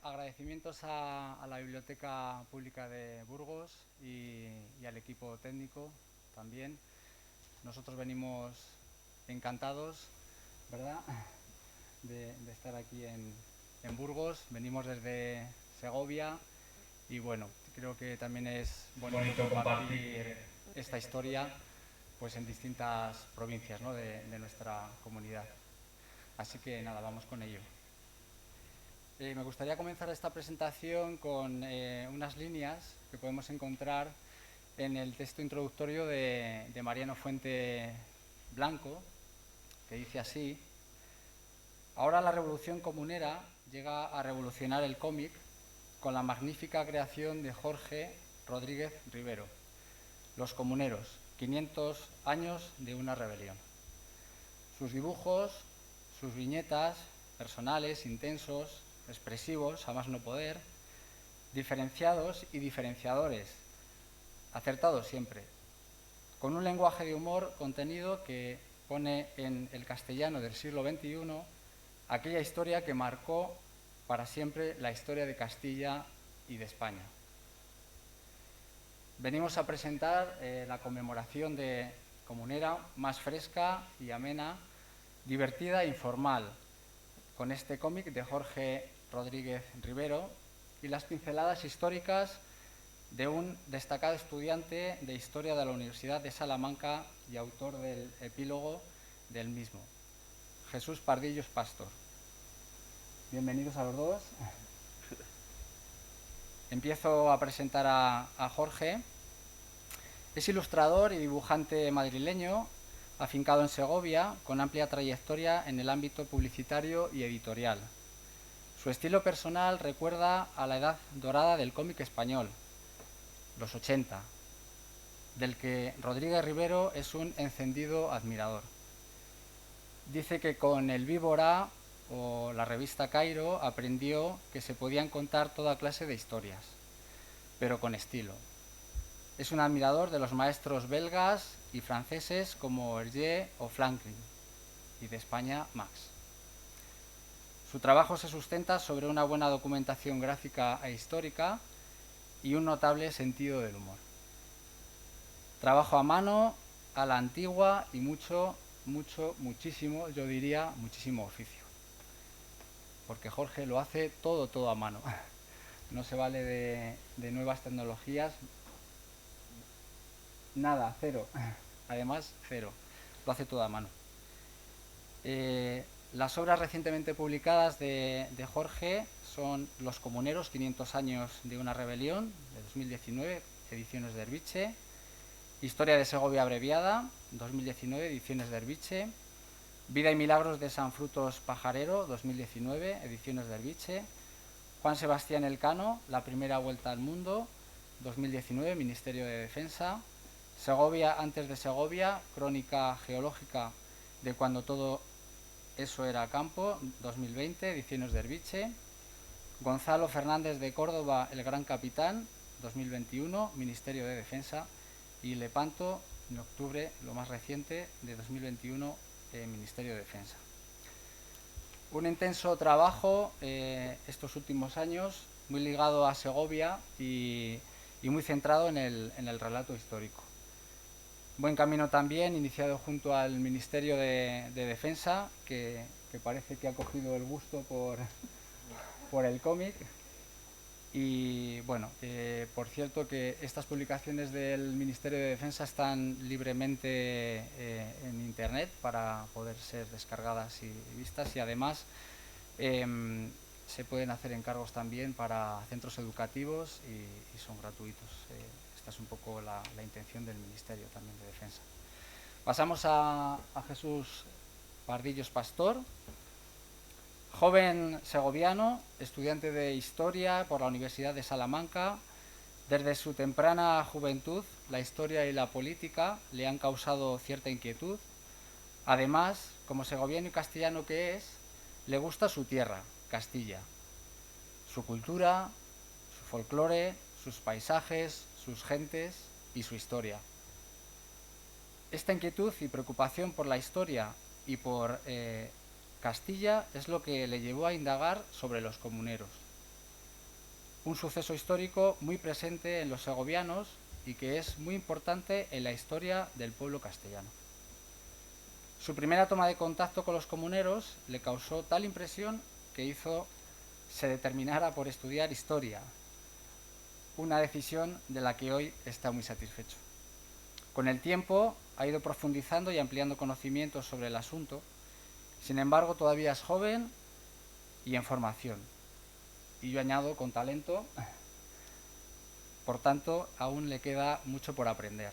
Agradecimientos a la Biblioteca Pública de Burgos y al equipo técnico también. Nosotros venimos encantados, ¿verdad?, de estar aquí en Burgos. Venimos desde Segovia y bueno, creo que también es bonito compartir esta historia pues en distintas provincias, ¿no?, de nuestra comunidad. Así que nada, vamos con ello. Me gustaría comenzar esta presentación con unas líneas que podemos encontrar en el texto introductorio de Mariano Fuente Blanco, que dice así: ahora la revolución comunera llega a revolucionar el cómic con la magnífica creación de Jorge Rodríguez Rivero, Los Comuneros, 500 años de una rebelión. Sus dibujos, sus viñetas, personales, intensos, expresivos, a más no poder, diferenciados y diferenciadores, acertados siempre, con un lenguaje de humor contenido que pone en el castellano del siglo XXI aquella historia que marcó para siempre la historia de Castilla y de España. Venimos a presentar la conmemoración de Comunera más fresca y amena, divertida e informal, con este cómic de Jorge Rodríguez Rivero y las pinceladas históricas de un destacado estudiante de Historia de la Universidad de Salamanca y autor del epílogo del mismo, Jesús Pardillos Pastor. Bienvenidos a los dos. Empiezo a presentar a Jorge. Es ilustrador y dibujante madrileño, afincado en Segovia, con amplia trayectoria en el ámbito publicitario y editorial. Su estilo personal recuerda a la edad dorada del cómic español, los 80, del que Rodríguez Rivero es un encendido admirador. Dice que con el Víbora o la revista Cairo aprendió que se podían contar toda clase de historias, pero con estilo. Es un admirador de los maestros belgas y franceses como Hergé o Franklin, y de España, Max. Su trabajo se sustenta sobre una buena documentación gráfica e histórica y un notable sentido del humor. Trabajo a mano, a la antigua y muchísimo, yo diría, muchísimo oficio. Porque Jorge lo hace todo a mano. No se vale de nuevas tecnologías. Nada, cero. Además, cero. Lo hace todo a mano. Las obras recientemente publicadas de Jorge son Los Comuneros, 500 años de una rebelión, de 2019, ediciones de Erbiche; Historia de Segovia abreviada, 2019, ediciones de Erbiche; Vida y Milagros de San Frutos Pajarero, 2019, ediciones de Erbiche; Juan Sebastián Elcano, La primera vuelta al mundo, 2019, Ministerio de Defensa; Segovia antes de Segovia, crónica geológica de cuando todo eso era campo, 2020, ediciones de Erbiche; Gonzalo Fernández de Córdoba, El Gran Capitán, 2021, Ministerio de Defensa; y Lepanto, en octubre, lo más reciente, de 2021, Ministerio de Defensa. Un intenso trabajo estos últimos años, muy ligado a Segovia y muy centrado en el relato histórico. Buen camino también, iniciado junto al Ministerio de Defensa, que parece que ha cogido el gusto por el cómic. Y bueno, por cierto que estas publicaciones del Ministerio de Defensa están libremente en Internet para poder ser descargadas y vistas, y además se pueden hacer encargos también para centros educativos y son gratuitos. Esta es un poco la intención del Ministerio también de Defensa. Pasamos a Jesús Pardillos Pastor. Joven segoviano, estudiante de Historia por la Universidad de Salamanca. Desde su temprana juventud, la historia y la política le han causado cierta inquietud. Además, como segoviano y castellano que es, le gusta su tierra, Castilla, su cultura, su folclore, sus paisajes, sus gentes y su historia. Esta inquietud y preocupación por la historia y por Castilla es lo que le llevó a indagar sobre los comuneros. Un suceso histórico muy presente en los segovianos y que es muy importante en la historia del pueblo castellano. Su primera toma de contacto con los comuneros le causó tal impresión que hizo se determinara por estudiar historia, una decisión de la que hoy está muy satisfecho. Con el tiempo ha ido profundizando y ampliando conocimientos sobre el asunto. Sin embargo, todavía es joven y en formación. Y yo añado con talento. Por tanto, aún le queda mucho por aprender,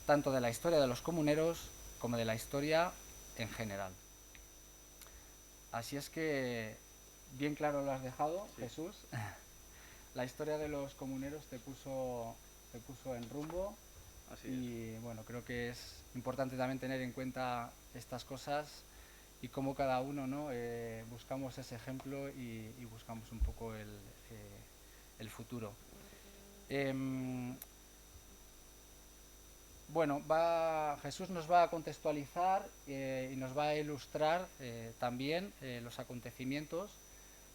tanto de la historia de los comuneros como de la historia en general. Así es que bien claro lo has dejado, sí. Jesús. La historia de los comuneros te puso en rumbo. Así y es. Bueno, creo que es importante también tener en cuenta estas cosas y cómo cada uno, ¿no? Buscamos ese ejemplo y buscamos un poco el futuro. Bueno, Jesús nos va a contextualizar y nos va a ilustrar también los acontecimientos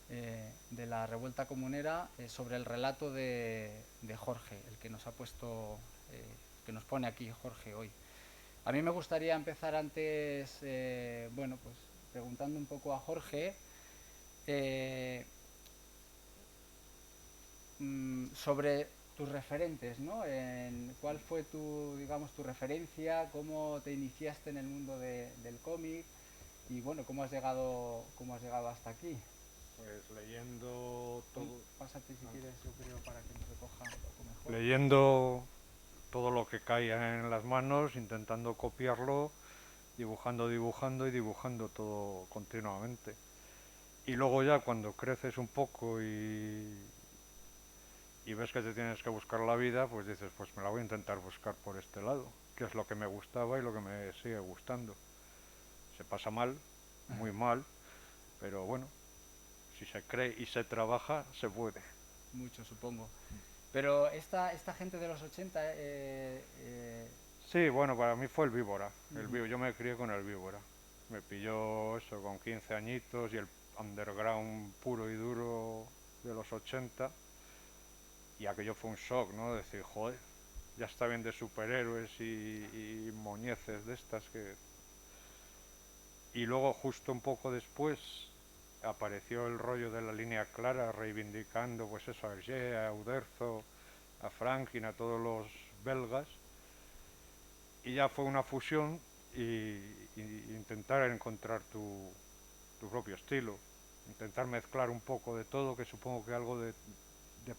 de la revuelta comunera sobre el relato de Jorge, el que nos ha puesto, que nos pone aquí Jorge hoy. A mí me gustaría empezar antes, bueno, pues preguntando un poco a Jorge sobre tus referentes, ¿no? ¿Cuál fue tu, digamos, tu referencia? ¿Cómo te iniciaste en el mundo del cómic? Y bueno, ¿cómo has llegado hasta aquí? Pues leyendo todo. Pásate si quieres, yo creo, para que nos recoja un poco mejor. Leyendo todo lo que caía en las manos, intentando copiarlo, dibujando y dibujando todo continuamente. Y luego ya cuando creces un poco y ves que te tienes que buscar la vida, pues dices, pues me la voy a intentar buscar por este lado, que es lo que me gustaba y lo que me sigue gustando. Se pasa mal, muy mal, pero bueno, si se cree y se trabaja, se puede. Mucho, supongo. Pero esta gente de los 80... Sí, bueno, para mí fue el Víbora. Yo me crié con el Víbora. Me pilló eso con 15 añitos y el underground puro y duro de los 80. Y aquello fue un shock, ¿no? Decir, joder, ya está bien de superhéroes y moñeces de estas que... Y luego justo un poco después apareció el rollo de la línea clara reivindicando pues eso a Hergé, a Uderzo, a Franklin, a todos los belgas. Y ya fue una fusión y intentar encontrar tu propio estilo, intentar mezclar un poco de todo, que supongo que algo de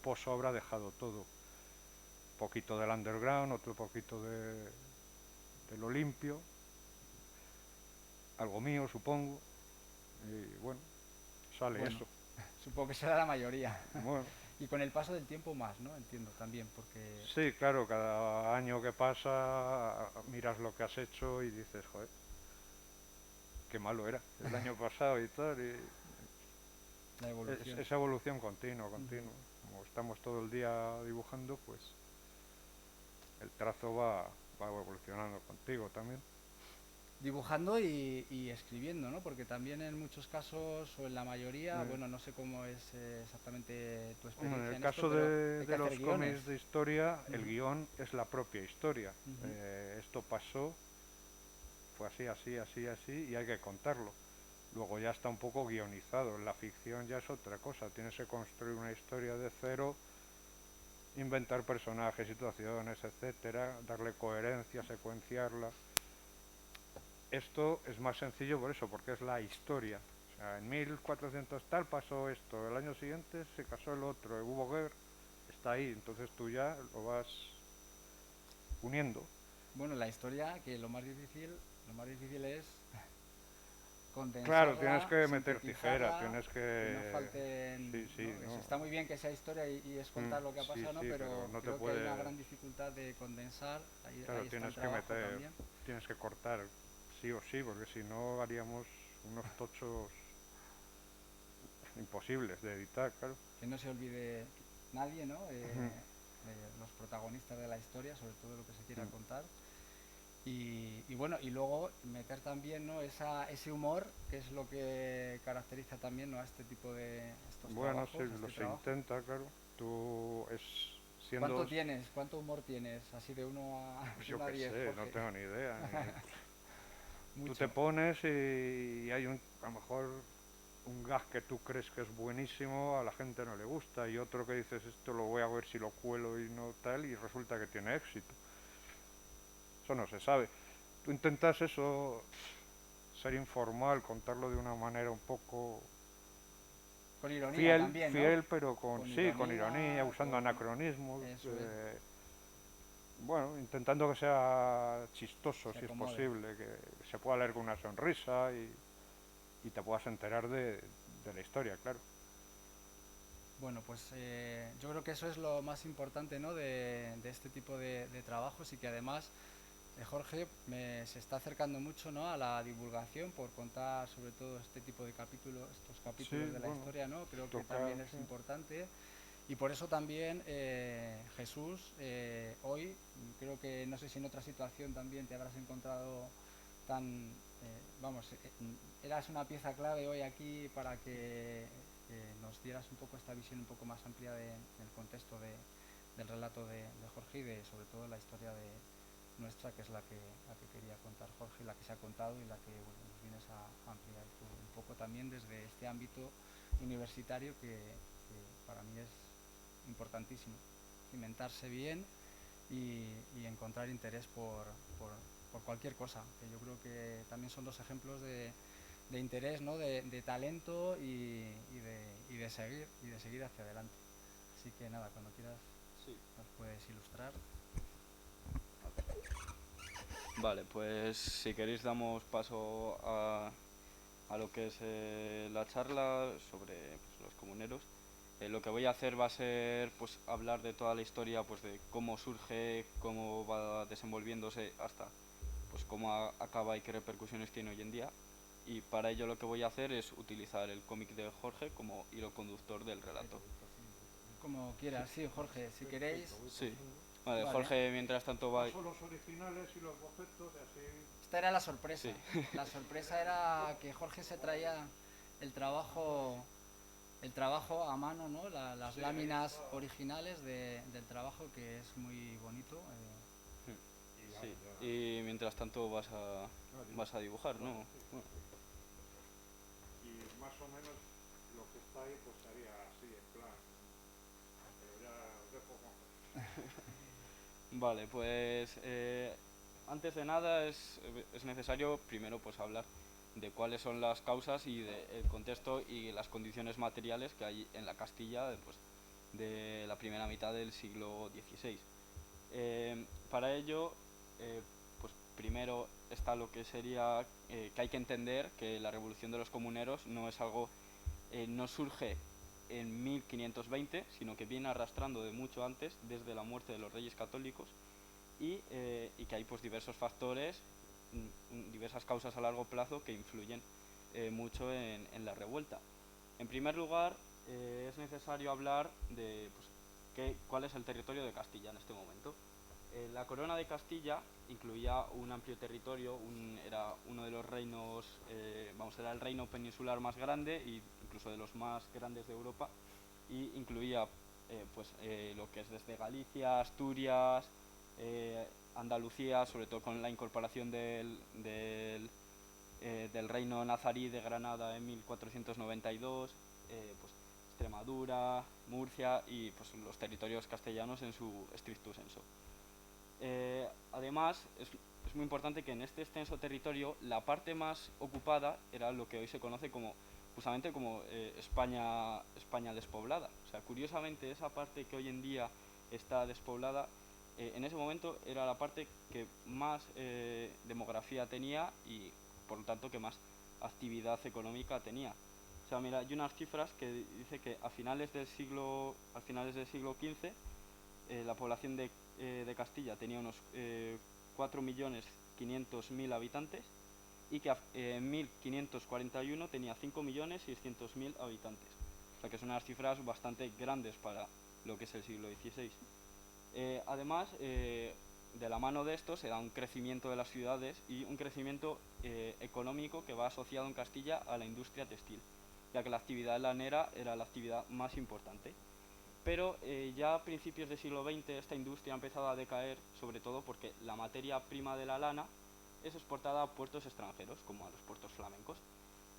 Pozo habrá dejado todo. Un poquito del underground, otro poquito de lo limpio, algo mío supongo, y bueno, sale eso. Supongo que será la mayoría. Bueno. Y con el paso del tiempo más, ¿no? Entiendo también, porque... Sí, claro, cada año que pasa miras lo que has hecho y dices, joder, qué malo era el año pasado y tal. Y la evolución. Es evolución continua. Como estamos todo el día dibujando, pues el trazo va evolucionando contigo también. Dibujando y escribiendo, ¿no? Porque también en muchos casos, o en la mayoría, bueno, no sé cómo es exactamente tu experiencia en el caso de los cómics de historia, el guión es la propia historia. Esto pasó, fue así, y hay que contarlo. Luego ya está un poco guionizado. En la ficción ya es otra cosa. Tienes que construir una historia de cero, inventar personajes, situaciones, etcétera, darle coherencia, secuenciarla. Esto es más sencillo por eso, porque es la historia. O sea, en 1400 tal pasó esto, el año siguiente se casó el otro, hubo guerra, está ahí, entonces tú ya lo vas uniendo. Bueno, la historia, que lo más difícil es condensarla, claro, tienes que meter tijera, tienes que no falten... Sí, ¿no? No. Está muy bien que sea historia y es contar lo que ha pasado, ¿no? Pero no creo que hay una gran dificultad de condensar. Claro, ahí tienes que meter, también. Tienes que cortar, sí o sí, porque si no haríamos unos tochos imposibles de editar, claro. Que no se olvide nadie, ¿no? De los protagonistas de la historia, sobre todo lo que se quiera contar. Y bueno, y luego meter también, ¿no? ese humor, que es lo que caracteriza también, ¿no? a este tipo de estos Bueno, sí, trabajos, a lo este se trabajo. intenta, claro. Tú es siendo, ¿Cuánto tienes? ¿Cuánto humor tienes? Así de pues de yo 1 a qué 10, sé, no Jorge. tengo ni idea. Tú te Mucho. pones y hay a lo mejor un gag que tú crees que es buenísimo, a la gente no le gusta, y otro que dices, esto lo voy a ver si lo cuelo y no tal, y resulta que tiene éxito. Eso no se sabe. Tú intentas eso, ser informal, contarlo de una manera un poco Con ironía fiel, también, ¿no? fiel, pero con Con sí, con ironía, ironía, usando con... anacronismos, Eso es, bueno, intentando que sea chistoso, se si es acomode. posible, que se pueda leer con una sonrisa y te puedas enterar de la historia, claro. Bueno, pues yo creo que eso es lo más importante, ¿no? de este tipo de trabajos y que además Jorge se está acercando mucho, ¿no? a la divulgación por contar sobre todo este tipo de capítulos, estos capítulos Sí, de la bueno, historia, ¿no? Creo que toca, también es sí. importante y por eso también Jesús hoy, creo que no sé si en otra situación también te habrás encontrado tan, vamos, eras una pieza clave hoy aquí para que nos dieras un poco esta visión un poco más amplia del contexto del relato de Jorge y de sobre todo la historia de nuestra, que es la que quería contar Jorge, la que se ha contado y la que bueno, nos vienes a ampliar tú un poco también desde este ámbito universitario que para mí es importantísimo, cimentarse bien y encontrar interés por cualquier cosa, que yo creo que también son dos ejemplos de interés, ¿no? de talento y de seguir hacia adelante. Así que nada, cuando quieras Sí. nos puedes ilustrar. Vale, pues si queréis damos paso a lo que es la charla sobre pues, los comuneros. Lo que voy a hacer va a ser pues hablar de toda la historia, pues de cómo surge, cómo va desenvolviéndose hasta pues cómo acaba y qué repercusiones tiene hoy en día. Y para ello lo que voy a hacer es utilizar el cómic de Jorge como hilo conductor del relato. Como quieras, sí, Jorge, si queréis. Sí. Vale, Vale. Jorge mientras tanto va... Paso los originales y los bocetos y así. Esta era la sorpresa. Sí. La sorpresa era que Jorge se traía el trabajo, el trabajo a mano, ¿no? Las Sí, ahí láminas está. originales del trabajo, que es muy bonito. Y ya, Sí. ya. Y mientras tanto vas a dibujar, Vale, ¿no? sí. Bueno. Y más o menos lo que está ahí pues sería así, en plan. Pero ya os dejo con José. Vale, pues antes de nada es necesario primero pues hablar de cuáles son las causas y del contexto y las condiciones materiales que hay en la Castilla pues, de la primera mitad del siglo XVI. Para ello, pues primero está lo que sería que hay que entender que la revolución de los comuneros no es algo, no surge en 1520, sino que viene arrastrando de mucho antes, desde la muerte de los reyes católicos, y que hay pues diversos factores, diversas causas a largo plazo que influyen mucho en la revuelta. En primer lugar, es necesario hablar de pues, cuál es el territorio de Castilla en este momento. La corona de Castilla incluía un amplio territorio, era uno de los reinos, era el reino peninsular más grande e incluso de los más grandes de Europa, y incluía lo que es desde Galicia, Asturias, Andalucía, sobre todo con la incorporación del reino nazarí de Granada en 1492, pues Extremadura, Murcia y pues los territorios castellanos en su estricto senso. Además, es muy importante que en este extenso territorio la parte más ocupada era lo que hoy se conoce como justamente como España despoblada. O sea, curiosamente esa parte que hoy en día está despoblada, en ese momento era la parte que más demografía tenía y por lo tanto que más actividad económica tenía. O sea, mira, hay unas cifras que dice que a finales del siglo XV la población de Castilla tenía unos 4.500.000 habitantes y que en 1541 tenía 5.600.000 habitantes. O sea que son unas cifras bastante grandes para lo que es el siglo XVI. Además, de la mano de esto se da un crecimiento de las ciudades y un crecimiento económico que va asociado en Castilla a la industria textil, ya que la actividad lanera era la actividad más importante. Pero ya a principios del siglo XX esta industria ha empezado a decaer, sobre todo porque la materia prima de la lana es exportada a puertos extranjeros, como a los puertos flamencos.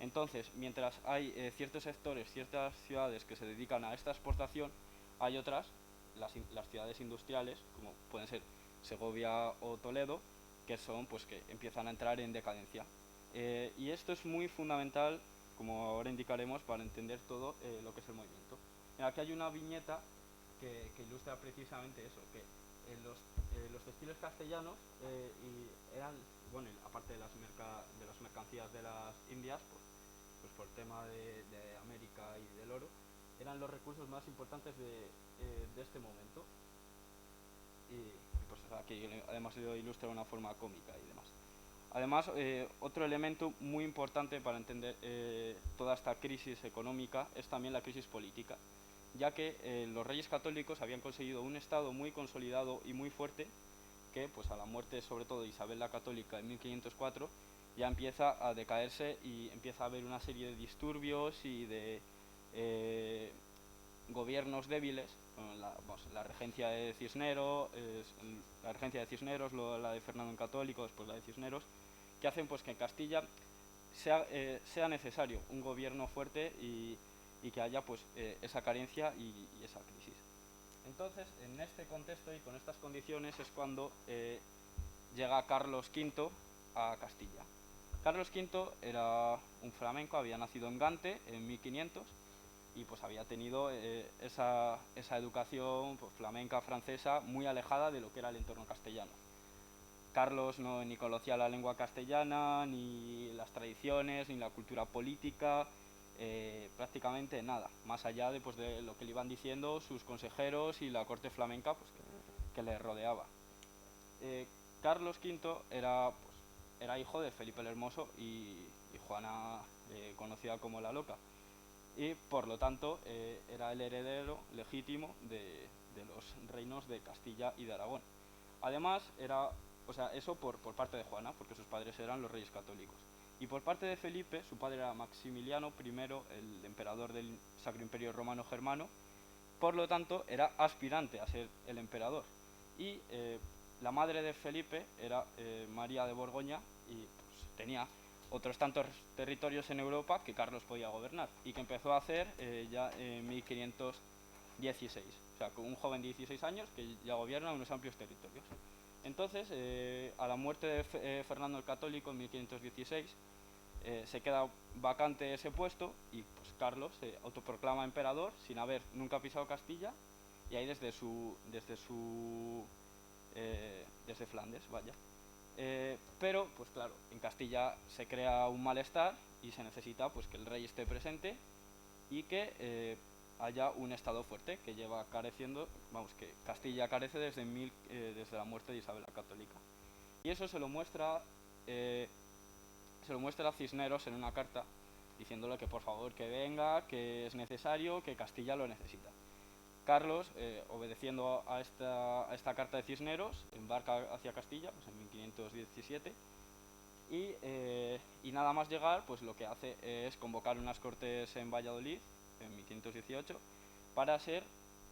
Entonces, mientras hay ciertos sectores, ciertas ciudades que se dedican a esta exportación, hay otras, las ciudades industriales, como pueden ser Segovia o Toledo, que son, pues, que empiezan a entrar en decadencia. Y esto es muy fundamental, como ahora indicaremos, para entender todo lo que es el movimiento. Aquí hay una viñeta que ilustra precisamente eso, que los textiles castellanos eran, bueno, aparte de las mercancías de las Indias, pues por el tema de América y del oro, eran los recursos más importantes de este momento. Y pues aquí además lo ilustra de una forma cómica y demás. Además, otro elemento muy importante para entender toda esta crisis económica es también la crisis política, ya que los reyes católicos habían conseguido un estado muy consolidado y muy fuerte que, pues a la muerte sobre todo de Isabel la Católica en 1504, ya empieza a decaerse y empieza a haber una serie de disturbios y de gobiernos débiles. La regencia de Cisneros, luego la de Fernando el Católico, después la de Cisneros, que hacen pues que en Castilla sea necesario un gobierno fuerte y que haya pues esa carencia y esa crisis. Entonces, en este contexto y con estas condiciones es cuando llega Carlos V a Castilla. Carlos V era un flamenco, había nacido en Gante en 1500 y pues había tenido esa educación pues, flamenca francesa muy alejada de lo que era el entorno castellano. Carlos ni conocía la lengua castellana, ni las tradiciones, ni la cultura política, prácticamente nada, más allá de, pues, de lo que le iban diciendo sus consejeros y la corte flamenca pues, que le rodeaba. Carlos V era hijo de Felipe el Hermoso y Juana, conocida como la Loca, y por lo tanto era el heredero legítimo de los reinos de Castilla y de Aragón. Además, eso por parte de Juana, porque sus padres eran los reyes católicos. Y por parte de Felipe, su padre era Maximiliano I, el emperador del Sacro Imperio Romano Germano, por lo tanto era aspirante a ser el emperador. Y la madre de Felipe era María de Borgoña y pues, tenía otros tantos territorios en Europa que Carlos podía gobernar y que empezó a hacer ya en 1516. O sea, con un joven de 16 años que ya gobierna unos amplios territorios. Entonces, a la muerte de Fernando el Católico en 1516, se queda vacante ese puesto y pues Carlos se autoproclama emperador sin haber nunca pisado Castilla y ahí desde Flandes, vaya. Pero, pues claro, en Castilla se crea un malestar y se necesita pues que el rey esté presente y que haya un estado fuerte que lleva careciendo, que Castilla carece desde la muerte de Isabel la Católica. Y eso se lo muestra a Cisneros en una carta diciéndole que por favor que venga, que es necesario, que Castilla lo necesita. Carlos, obedeciendo a esta carta de Cisneros, embarca hacia Castilla pues en 1517 y nada más llegar, pues lo que hace es convocar unas cortes en Valladolid en 1518 para ser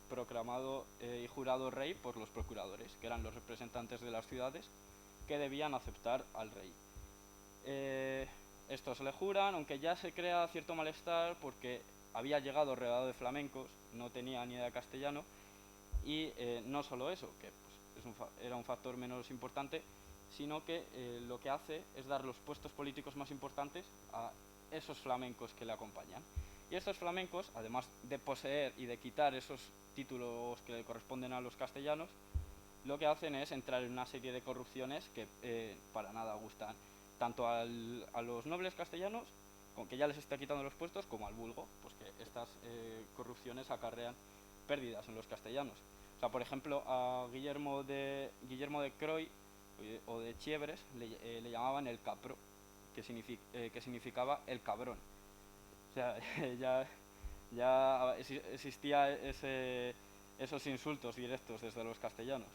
proclamado y jurado rey por los procuradores, que eran los representantes de las ciudades que debían aceptar al rey. Estos le juran, aunque ya se crea cierto malestar porque había llegado rodeado de flamencos, no tenía ni idea de castellano y no solo eso, que pues, era un factor menos importante, sino que lo que hace es dar los puestos políticos más importantes a esos flamencos que le acompañan. Y estos flamencos, además de poseer y de quitar esos títulos que le corresponden a los castellanos, lo que hacen es entrar en una serie de corrupciones que para nada gustan tanto a los nobles castellanos, con que ya les está quitando los puestos, como al vulgo, pues que estas corrupciones acarrean pérdidas en los castellanos. O sea, por ejemplo, a Guillermo de Croy o de Chievres le llamaban el capro, que significaba el cabrón. O sea, ya existía esos insultos directos desde los castellanos.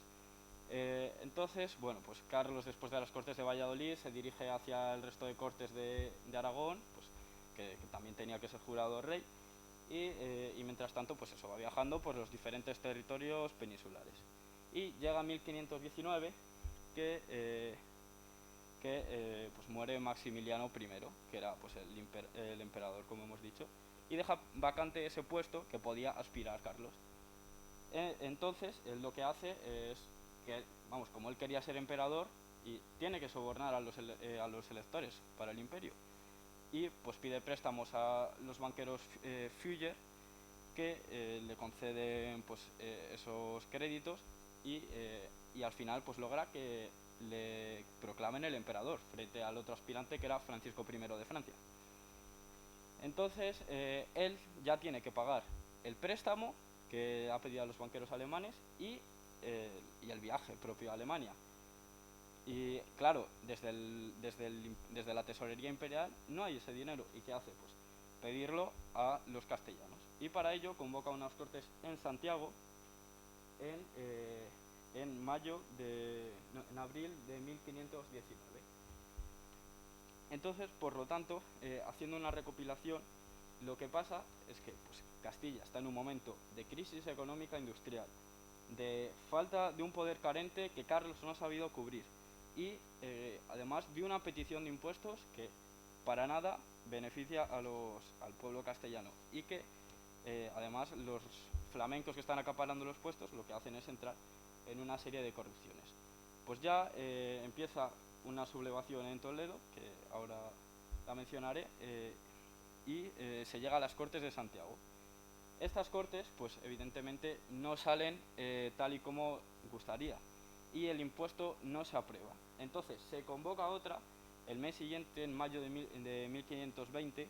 Entonces, bueno, pues Carlos, después de las Cortes de Valladolid, se dirige hacia el resto de Cortes de Aragón, pues, que también tenía que ser jurado rey, y mientras tanto, pues eso, va viajando por los diferentes territorios peninsulares. Y llega 1519, pues muere Maximiliano I, que era pues el emperador, como hemos dicho, y deja vacante ese puesto que podía aspirar Carlos. Entonces, él lo que hace es que, vamos, como él quería ser emperador, y tiene que sobornar a los electores para el imperio, y pues pide préstamos a los banqueros Feuer, que le conceden pues esos créditos, y al final pues logra que le proclamen el emperador frente al otro aspirante, que era Francisco I de Francia. Entonces él ya tiene que pagar el préstamo que ha pedido a los banqueros alemanes y el viaje propio a Alemania. Y claro, desde la tesorería imperial no hay ese dinero. ¿Y qué hace? Pues pedirlo a los castellanos. Y para ello convoca unas cortes en Santiago en abril de 1519. Entonces, por lo tanto, haciendo una recopilación, lo que pasa es que pues, Castilla está en un momento de crisis económica industrial, de falta de un poder carente que Carlos no ha sabido cubrir, y además de una petición de impuestos que para nada beneficia al pueblo castellano, y que además los flamencos que están acaparando los puestos lo que hacen es entrar en una serie de corrupciones. Pues ya empieza una sublevación en Toledo, que ahora la mencionaré, y se llega a las Cortes de Santiago. Estas Cortes, pues evidentemente no salen tal y como gustaría, y el impuesto no se aprueba. Entonces se convoca otra el mes siguiente, en mayo de 1520,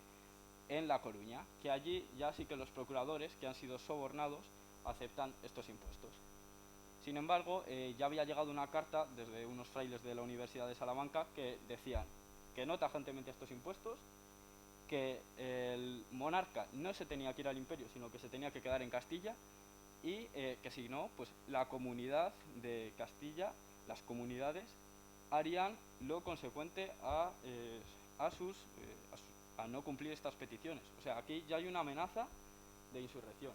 en La Coruña, que allí ya sí que los procuradores que han sido sobornados aceptan estos impuestos. Sin embargo, ya había llegado una carta desde unos frailes de la Universidad de Salamanca que decían que no tajantemente estos impuestos, que el monarca no se tenía que ir al imperio, sino que se tenía que quedar en Castilla, y que si no, pues la comunidad de Castilla, las comunidades, harían lo consecuente a no cumplir estas peticiones. O sea, aquí ya hay una amenaza de insurrección.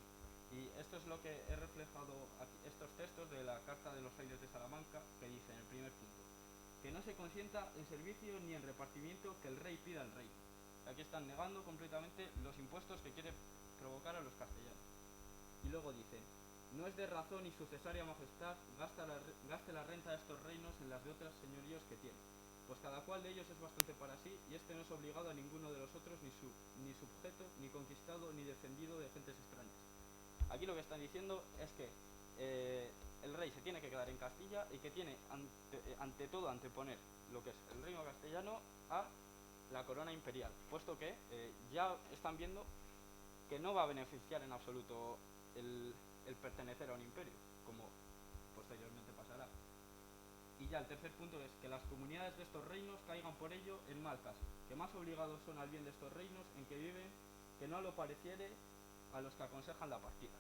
Y esto es lo que he reflejado aquí, estos textos de la Carta de los Frailes de Salamanca, que dice en el primer punto: que no se consienta en servicio ni en repartimiento que el rey pida al reino. Aquí están negando completamente los impuestos que quiere provocar a los castellanos. Y luego dice: no es de razón y su cesárea majestad gaste la renta de estos reinos en las de otros señoríos que tiene, pues cada cual de ellos es bastante para sí, y este no es obligado a ninguno de los otros, ni sujeto, ni conquistado, ni defendido de gentes extrañas. Aquí lo que están diciendo es que el rey se tiene que quedar en Castilla, y que tiene ante todo anteponer lo que es el reino castellano a la corona imperial, puesto que ya están viendo que no va a beneficiar en absoluto el pertenecer a un imperio, como posteriormente pasará. Y ya el tercer punto es que las comunidades de estos reinos caigan por ello en mal caso, que más obligados son al bien de estos reinos en que viven, que no lo pareciere a los que aconsejan la partida.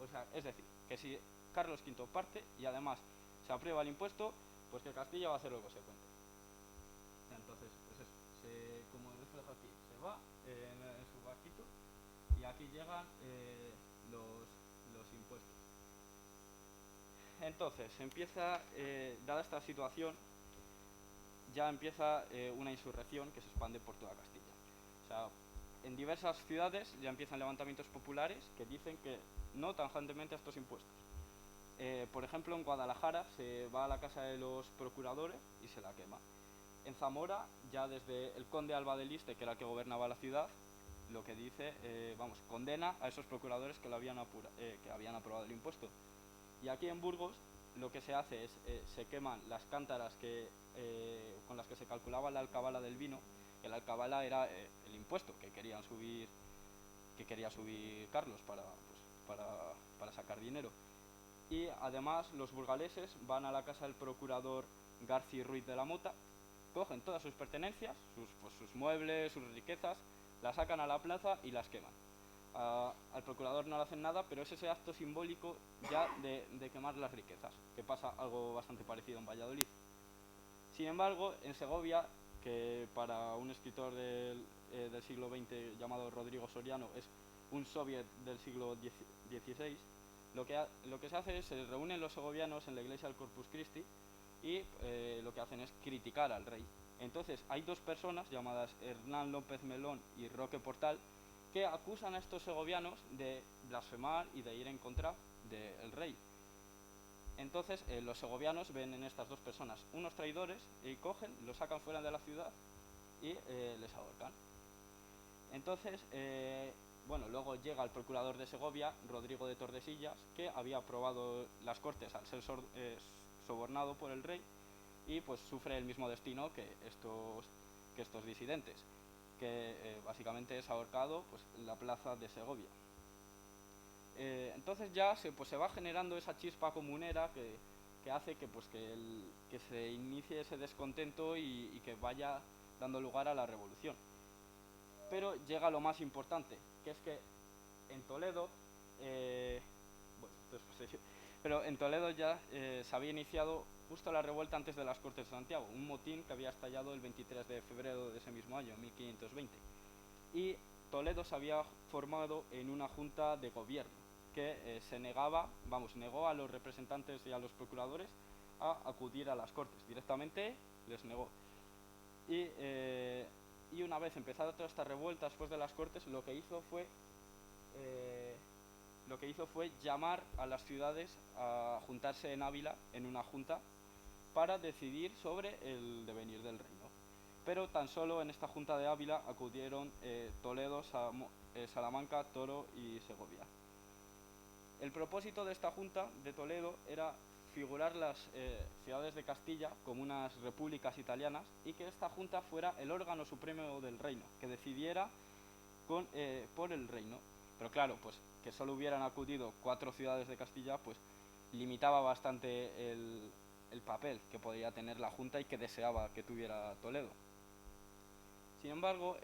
O sea, es decir, que si Carlos V parte y además se aprueba el impuesto, pues que Castilla va a hacer lo consecuente. Entonces, pues eso, como reflejo aquí, se va en su barquito, y aquí llegan los impuestos. Entonces, dada esta situación, ya empieza una insurrección que se expande por toda Castilla. O sea, en diversas ciudades ya empiezan levantamientos populares que dicen que no tajantemente a estos impuestos. Por ejemplo, en Guadalajara se va a la casa de los procuradores y se la quema. En Zamora, ya desde el conde Alba del Iste, que era el que gobernaba la ciudad, lo que dice, condena a esos procuradores que habían aprobado el impuesto. Y aquí en Burgos lo que se hace es, se queman las cántaras con las que se calculaba la alcabala del vino, que la alcabala era el impuesto que quería subir Carlos para sacar dinero. Y además los burgaleses van a la casa del procurador García Ruiz de la Mota, cogen todas sus pertenencias, sus muebles, sus riquezas, las sacan a la plaza y las queman. al procurador no le hacen nada, pero es ese acto simbólico ya de quemar las riquezas, que pasa algo bastante parecido en Valladolid. Sin embargo, en Segovia, que para un escritor del siglo XX llamado Rodrigo Soriano es un soviet del siglo XVI, lo que se hace es se reúnen los segovianos en la iglesia del Corpus Christi y lo que hacen es criticar al rey. Entonces hay dos personas llamadas Hernán López Melón y Roque Portal que acusan a estos segovianos de blasfemar y de ir en contra del rey. Entonces los segovianos ven en estas dos personas unos traidores y cogen, los sacan fuera de la ciudad y les ahorcan. Entonces, bueno, luego llega el procurador de Segovia, Rodrigo de Tordesillas, que había aprobado las Cortes al ser sobornado por el rey y pues sufre el mismo destino que estos disidentes, que básicamente es ahorcado pues, en la plaza de Segovia. Entonces ya se va generando esa chispa comunera que hace que se inicie ese descontento y que vaya dando lugar a la revolución. Pero llega lo más importante, que es que en Toledo, pero en Toledo ya se había iniciado justo la revuelta antes de las Cortes de Santiago, un motín que había estallado el 23 de febrero de ese mismo año, 1520. Y Toledo se había formado en una junta de gobierno que negó a los representantes y a los procuradores a acudir a las Cortes. Directamente les negó. Y una vez empezada toda esta revuelta después de las Cortes, lo que hizo fue llamar a las ciudades a juntarse en Ávila en una junta para decidir sobre el devenir del reino. Pero tan solo en esta junta de Ávila acudieron Toledo, Salamanca, Toro y Segovia. El propósito de esta junta de Toledo era figurar las ciudades de Castilla como unas repúblicas italianas y que esta junta fuera el órgano supremo del reino, que decidiera por el reino. Pero claro, pues que solo hubieran acudido 4 ciudades de Castilla, pues limitaba bastante el papel que podía tener la junta y que deseaba que tuviera Toledo. Sin embargo,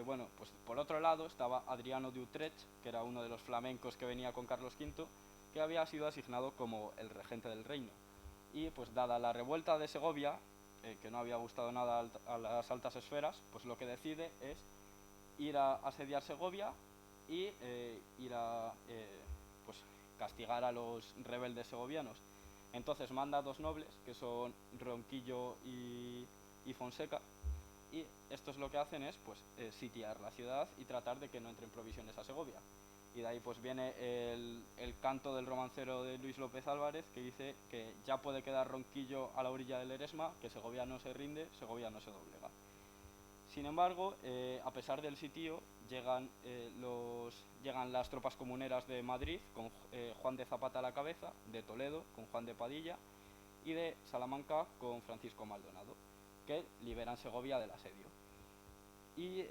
bueno, pues por otro lado estaba Adriano de Utrecht, que era uno de los flamencos que venía con Carlos V, que había sido asignado como el regente del reino. Y pues dada la revuelta de Segovia, que no había gustado nada a las altas esferas, pues lo que decide es ir a asediar Segovia y ir a pues castigar a los rebeldes segovianos. Entonces manda a 2 nobles, que son Ronquillo y Fonseca, y estos lo que hacen es pues sitiar la ciudad y tratar de que no entren provisiones a Segovia. Y de ahí pues viene el canto del romancero de Luis López Álvarez, que dice que ya puede quedar Ronquillo a la orilla del Eresma, que Segovia no se rinde, Segovia no se doblega. Sin embargo, a pesar del sitio, llegan las tropas comuneras de Madrid con Juan de Zapata a la cabeza, de Toledo con Juan de Padilla y de Salamanca con Francisco Maldonado, que liberan Segovia del asedio. Y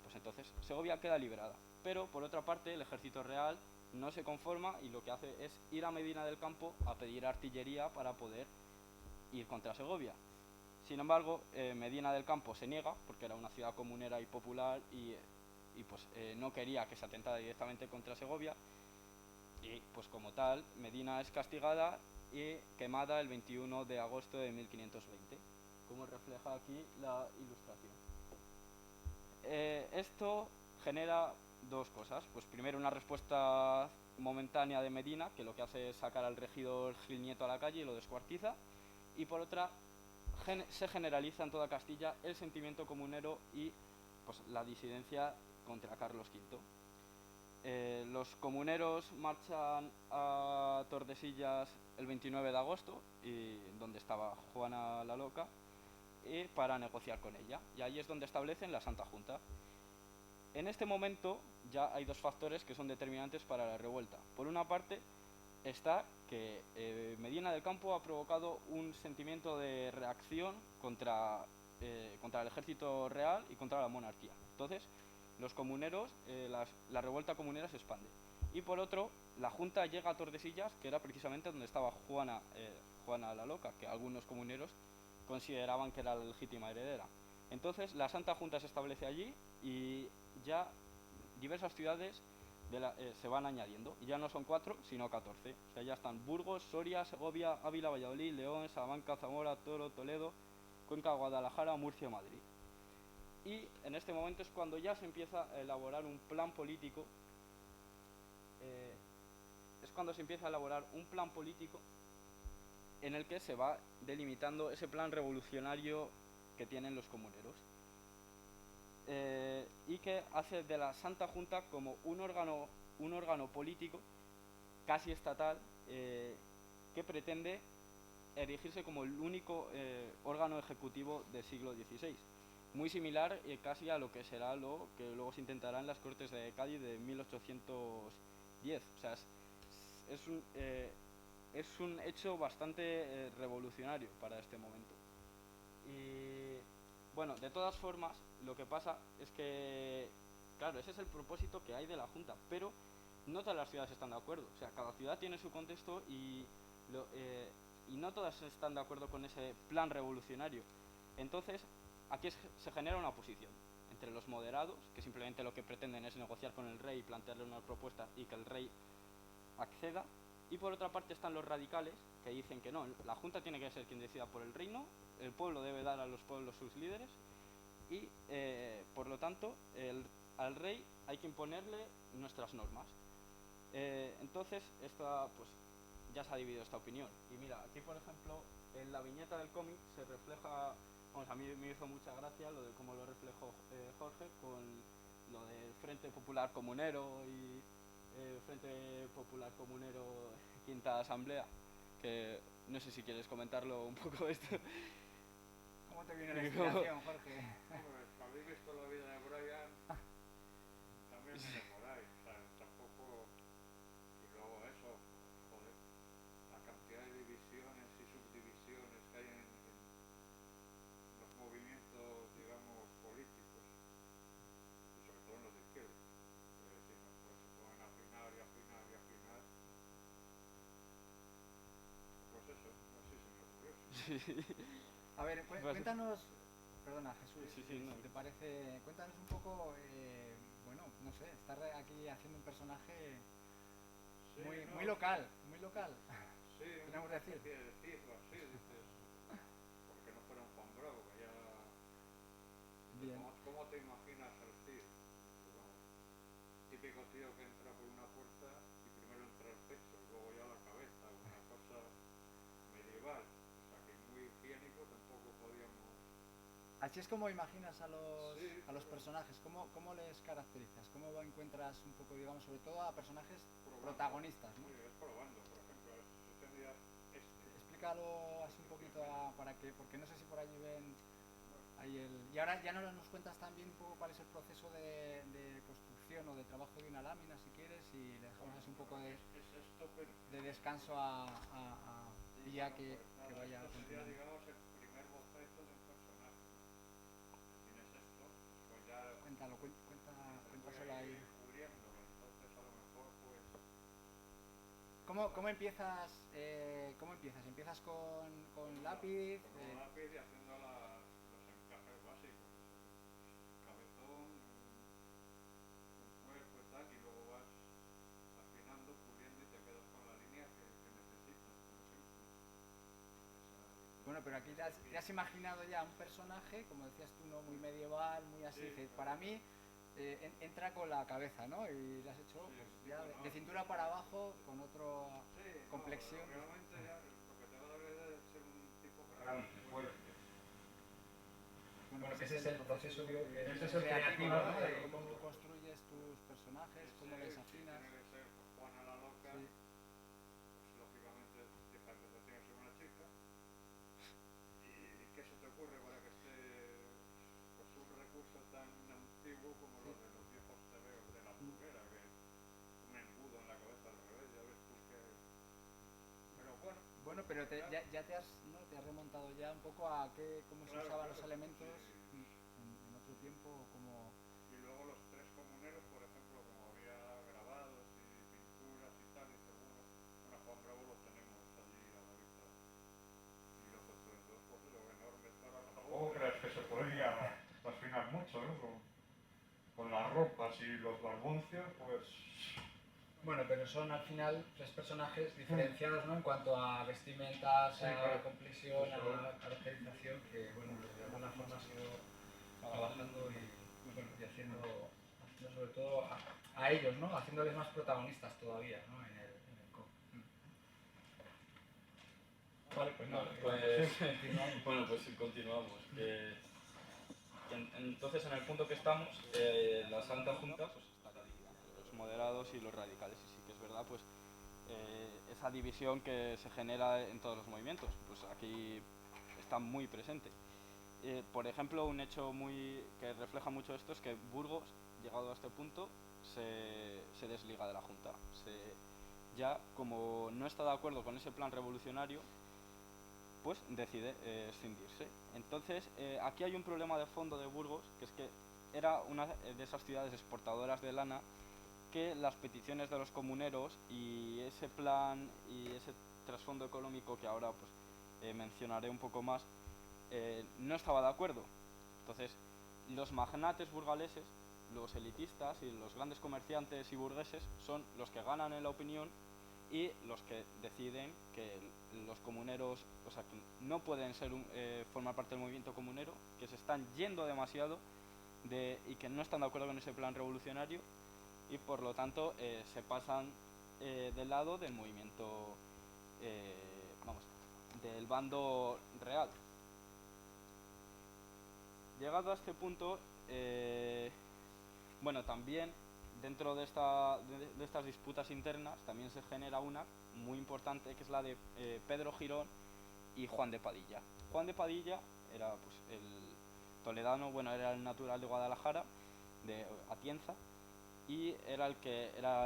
pues entonces Segovia queda liberada. Pero por otra parte el ejército real no se conforma y lo que hace es ir a Medina del Campo a pedir artillería para poder ir contra Segovia. Sin embargo, Medina del Campo se niega porque era una ciudad comunera y popular y pues no quería que se atentara directamente contra Segovia, y pues como tal Medina es castigada y quemada el 21 de agosto de 1520, como refleja aquí la ilustración. Esto genera 2 cosas. Pues primero una respuesta momentánea de Medina, que lo que hace es sacar al regidor Gil Nieto a la calle y lo descuartiza, y por otra se generaliza en toda Castilla el sentimiento comunero y pues la disidencia contra Carlos V. Los comuneros marchan a Tordesillas el 29 de agosto, donde estaba Juana la Loca, para negociar con ella, y ahí es donde establecen la Santa Junta. En este momento ya hay 2 factores que son determinantes para la revuelta. Por una parte está que Medina del Campo ha provocado un sentimiento de reacción contra el ejército real y contra la monarquía. Entonces los comuneros, la revuelta comunera se expande. Y por otro, la Junta llega a Tordesillas, que era precisamente donde estaba Juana la Loca, que algunos comuneros consideraban que era la legítima heredera. Entonces la Santa Junta se establece allí y ya diversas ciudades se van añadiendo, y ya no son 4, sino 14. O sea, ya están Burgos, Soria, Segovia, Ávila, Valladolid, León, Salamanca, Zamora, Toro, Toledo, Cuenca, Guadalajara, Murcia, Madrid. Y en este momento es cuando ya se empieza a elaborar un plan político. En el que se va delimitando ese plan revolucionario que tienen los comuneros. Y que hace de la Santa Junta como un órgano político casi estatal, que pretende erigirse como el único órgano ejecutivo del siglo XVI. Muy similar casi a lo que será lo que luego se intentará en las Cortes de Cádiz de 1810. O sea, es un hecho bastante revolucionario para este momento. Y bueno, de todas formas, lo que pasa es que, claro, ese es el propósito que hay de la Junta, pero no todas las ciudades están de acuerdo. O sea, cada ciudad tiene su contexto y no todas están de acuerdo con ese plan revolucionario. Entonces, aquí se genera una oposición entre los moderados, que simplemente lo que pretenden es negociar con el rey y plantearle una propuesta y que el rey acceda, y por otra parte están los radicales, que dicen que no, la Junta tiene que ser quien decida por el reino, el pueblo debe dar a los pueblos sus líderes y por lo tanto al rey hay que imponerle nuestras normas. Entonces pues ya se ha dividido esta opinión. Y mira, aquí por ejemplo en la viñeta del cómic se refleja, vamos, a mí me hizo mucha gracia lo de cómo lo reflejó Jorge con lo del Frente Popular Comunero y Frente Popular Comunero Quinta Asamblea, que no sé si quieres comentarlo un poco esto. ¿Cómo te viene la inspiración, Jorge? Pues habéis visto la vida de Brian, también viene por ahí, o sea, tampoco. Y luego eso, joder, la cantidad de divisiones y subdivisiones que hay en los movimientos, digamos, políticos, y sobre todo en los de izquierda. Sí, pues se pueden afinar y afinar y afinar. Pues eso, así se me ocurrió. A ver, cuéntanos, perdona Jesús, Sí, si no. te parece, cuéntanos un poco, bueno, no sé, estar aquí haciendo un personaje Sí, muy local, muy local. Sí, Podríamos una decir. especie de decirlo así, dices, porque no fuera un Juan Bravo, que ya. Bien. ¿Cómo te imaginas al Cid? Pues vamos, típico tío que entra por una puerta y primero entra el pecho, luego ya la cabeza, una cosa medieval. O sea que muy higiénico tampoco podíamos. Así es como imaginas Sí, a los personajes, ¿cómo les caracterizas? ¿Cómo encuentras un poco, digamos, sobre todo a personajes protagonistas, ¿no? Sí, es probando, por ejemplo, si tendrías Explícalo así un poquito para que, porque no sé si por allí ven ahí el... Y ahora ya nos cuentas también un poco cuál es el proceso de construcción o de trabajo de una lámina, si quieres, y le dejamos así un poco de descanso a Pilla que vaya a esto sería, continuar. digamos, el primer boceto de un personaje, ¿no? Tienes esto, pues ya Cuéntaselo ahí. cubriéndolo, entonces a lo mejor pues. ¿Cómo empiezas? ¿Empiezas con lápiz? Con lápiz y haciendo los encajes básicos. Cabezón, un cuerpo y tal, y luego vas afinando, puliendo y te quedas con la línea que necesitas, por ejemplo. Bueno, pero aquí te has imaginado ya un personaje, como decías tú, ¿no? Muy medieval, muy así. Sí, Para mí entra con la cabeza, ¿no? Y lo has hecho sí, pues, sí, ya bueno, de cintura para abajo con otra complexión. No, realmente ya lo que te va a dar es ser un tipo grande, fuerte. Bueno, pues ese es el proceso creativo, ¿no? De cómo construyes tus personajes, cómo les afinas. Tiene que ser Juana la loca, Sí. pues lógicamente tiene que ser una chica. ¿Y qué se te ocurre para que esté pues un recurso tan antiguo como lo de los viejos tebeos de la pulguera, que es un embudo en la cabeza al revés? Ya ves tú que. Pero bueno. Bueno, pero ya te has remontado ya un poco a cómo se usaban los elementos en otro tiempo, como... Y luego los tres comuneros, por ejemplo, como había grabados y pinturas y tal, y seguro, bueno, Juan Bravo lo tenemos allí a la vista. Y los otros dos, pues lo enormes para... Tampoco creas que se podría afinar mucho, ¿no? Con las ropas y los barbuncios, pues... Bueno, pero son al final tres personajes diferenciados, ¿no? En cuanto a vestimentas, Sí, a claro. complexión, Eso. a la caracterización, que bueno, de alguna forma ha sido trabajando y, bueno, y haciendo sobre todo a ellos, ¿no? Haciéndoles más protagonistas todavía, ¿no? En el cómic. Vale, pues nada, Pues, continuamos. bueno, pues continuamos. Entonces, en el punto que estamos, la Santa Junta pues está dividida entre los moderados y los radicales, y sí que es verdad, pues esa división que se genera en todos los movimientos, pues aquí está muy presente. Por ejemplo, un hecho que refleja mucho esto es que Burgos, llegado a este punto, se desliga de la Junta. Ya, como no está de acuerdo con ese plan revolucionario, pues decide escindirse. Entonces, aquí hay un problema de fondo de Burgos, que es que era una de esas ciudades exportadoras de lana que las peticiones de los comuneros y ese plan y ese trasfondo económico que ahora pues mencionaré un poco más, no estaba de acuerdo. Entonces, los magnates burgaleses, los elitistas y los grandes comerciantes y burgueses son los que ganan en la opinión y los que deciden que los comuneros, o sea, que no pueden formar parte del movimiento comunero, que se están yendo demasiado y que no están de acuerdo con ese plan revolucionario y por lo tanto se pasan del lado del movimiento, del bando real. Llegado a este punto, bueno, también dentro de estas disputas internas también se genera una muy importante, que es la de Pedro Girón y Juan de Padilla. Juan de Padilla era pues el toledano, bueno, era el natural de Guadalajara, de Atienza, y era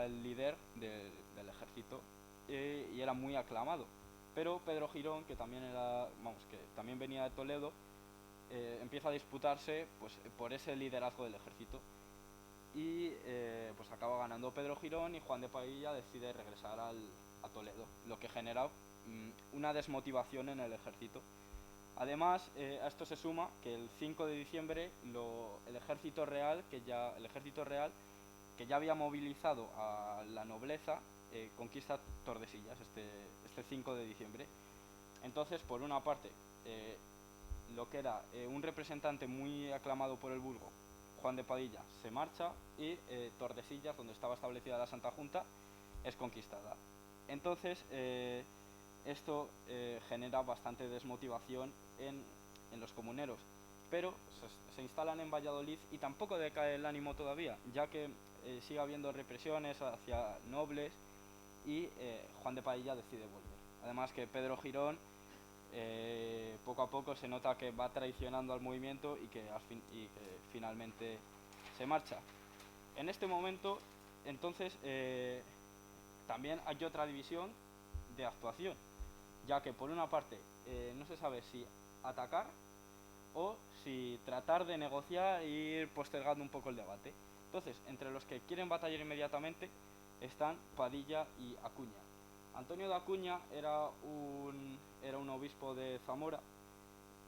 el líder del ejército y era muy aclamado. Pero Pedro Girón, que también que también venía de Toledo, empieza a disputarse pues por ese liderazgo del ejército y pues acaba ganando Pedro Girón y Juan de Padilla decide regresar a Toledo, lo que genera una desmotivación en el ejército. Además, a esto se suma que el 5 de diciembre el ejército real que ya había movilizado a la nobleza conquista Tordesillas este 5 de diciembre. Entonces, por una parte, lo que era un representante muy aclamado por el Burgo, Juan de Padilla, se marcha y Tordesillas, donde estaba establecida la Santa Junta, es conquistada. Entonces, esto genera bastante desmotivación en los comuneros, pero se instalan en Valladolid y tampoco decae el ánimo todavía, ya que sigue habiendo represiones hacia nobles y Juan de Padilla decide volver. Además que Pedro Girón poco a poco se nota que va traicionando al movimiento y que finalmente se marcha. En este momento, entonces, también hay otra división de actuación, ya que por una parte no se sabe si atacar o si tratar de negociar e ir postergando un poco el debate. Entonces, entre los que quieren batallar inmediatamente están Padilla y Acuña. Antonio de Acuña era un obispo de Zamora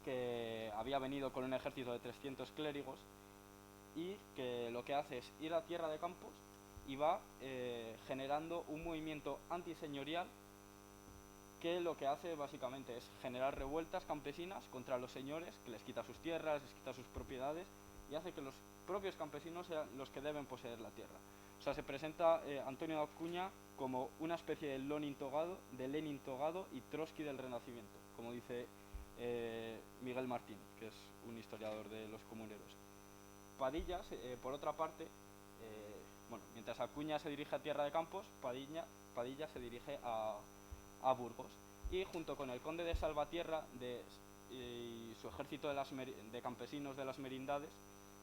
que había venido con un ejército de 300 clérigos y que lo que hace es ir a Tierra de Campos y va generando un movimiento antiseñorial que lo que hace básicamente es generar revueltas campesinas contra los señores, que les quita sus tierras, les quita sus propiedades y hace que los propios campesinos sean los que deben poseer la tierra. O sea, se presenta Antonio de Acuña como una especie de Lenin Togado y Trotsky del Renacimiento, como dice Miguel Martín, que es un historiador de los comuneros. Padilla, por otra parte, mientras Acuña se dirige a Tierra de Campos, Padilla se dirige a Burgos y junto con el conde de Salvatierra y su ejército de campesinos de las merindades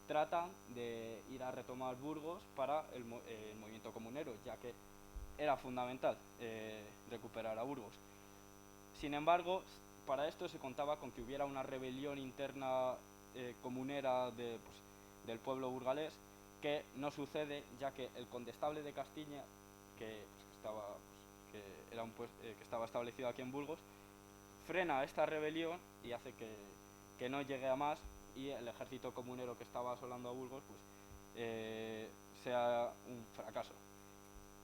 tratan de ir a retomar Burgos para el movimiento comunero, ya que era fundamental recuperar a Burgos. Sin embargo, para esto se contaba con que hubiera una rebelión interna comunera del pueblo burgalés, que no sucede, ya que el condestable de Castilla, que estaba establecido aquí en Burgos, frena esta rebelión y hace que no llegue a más, y el ejército comunero que estaba asolando a Burgos sea un fracaso.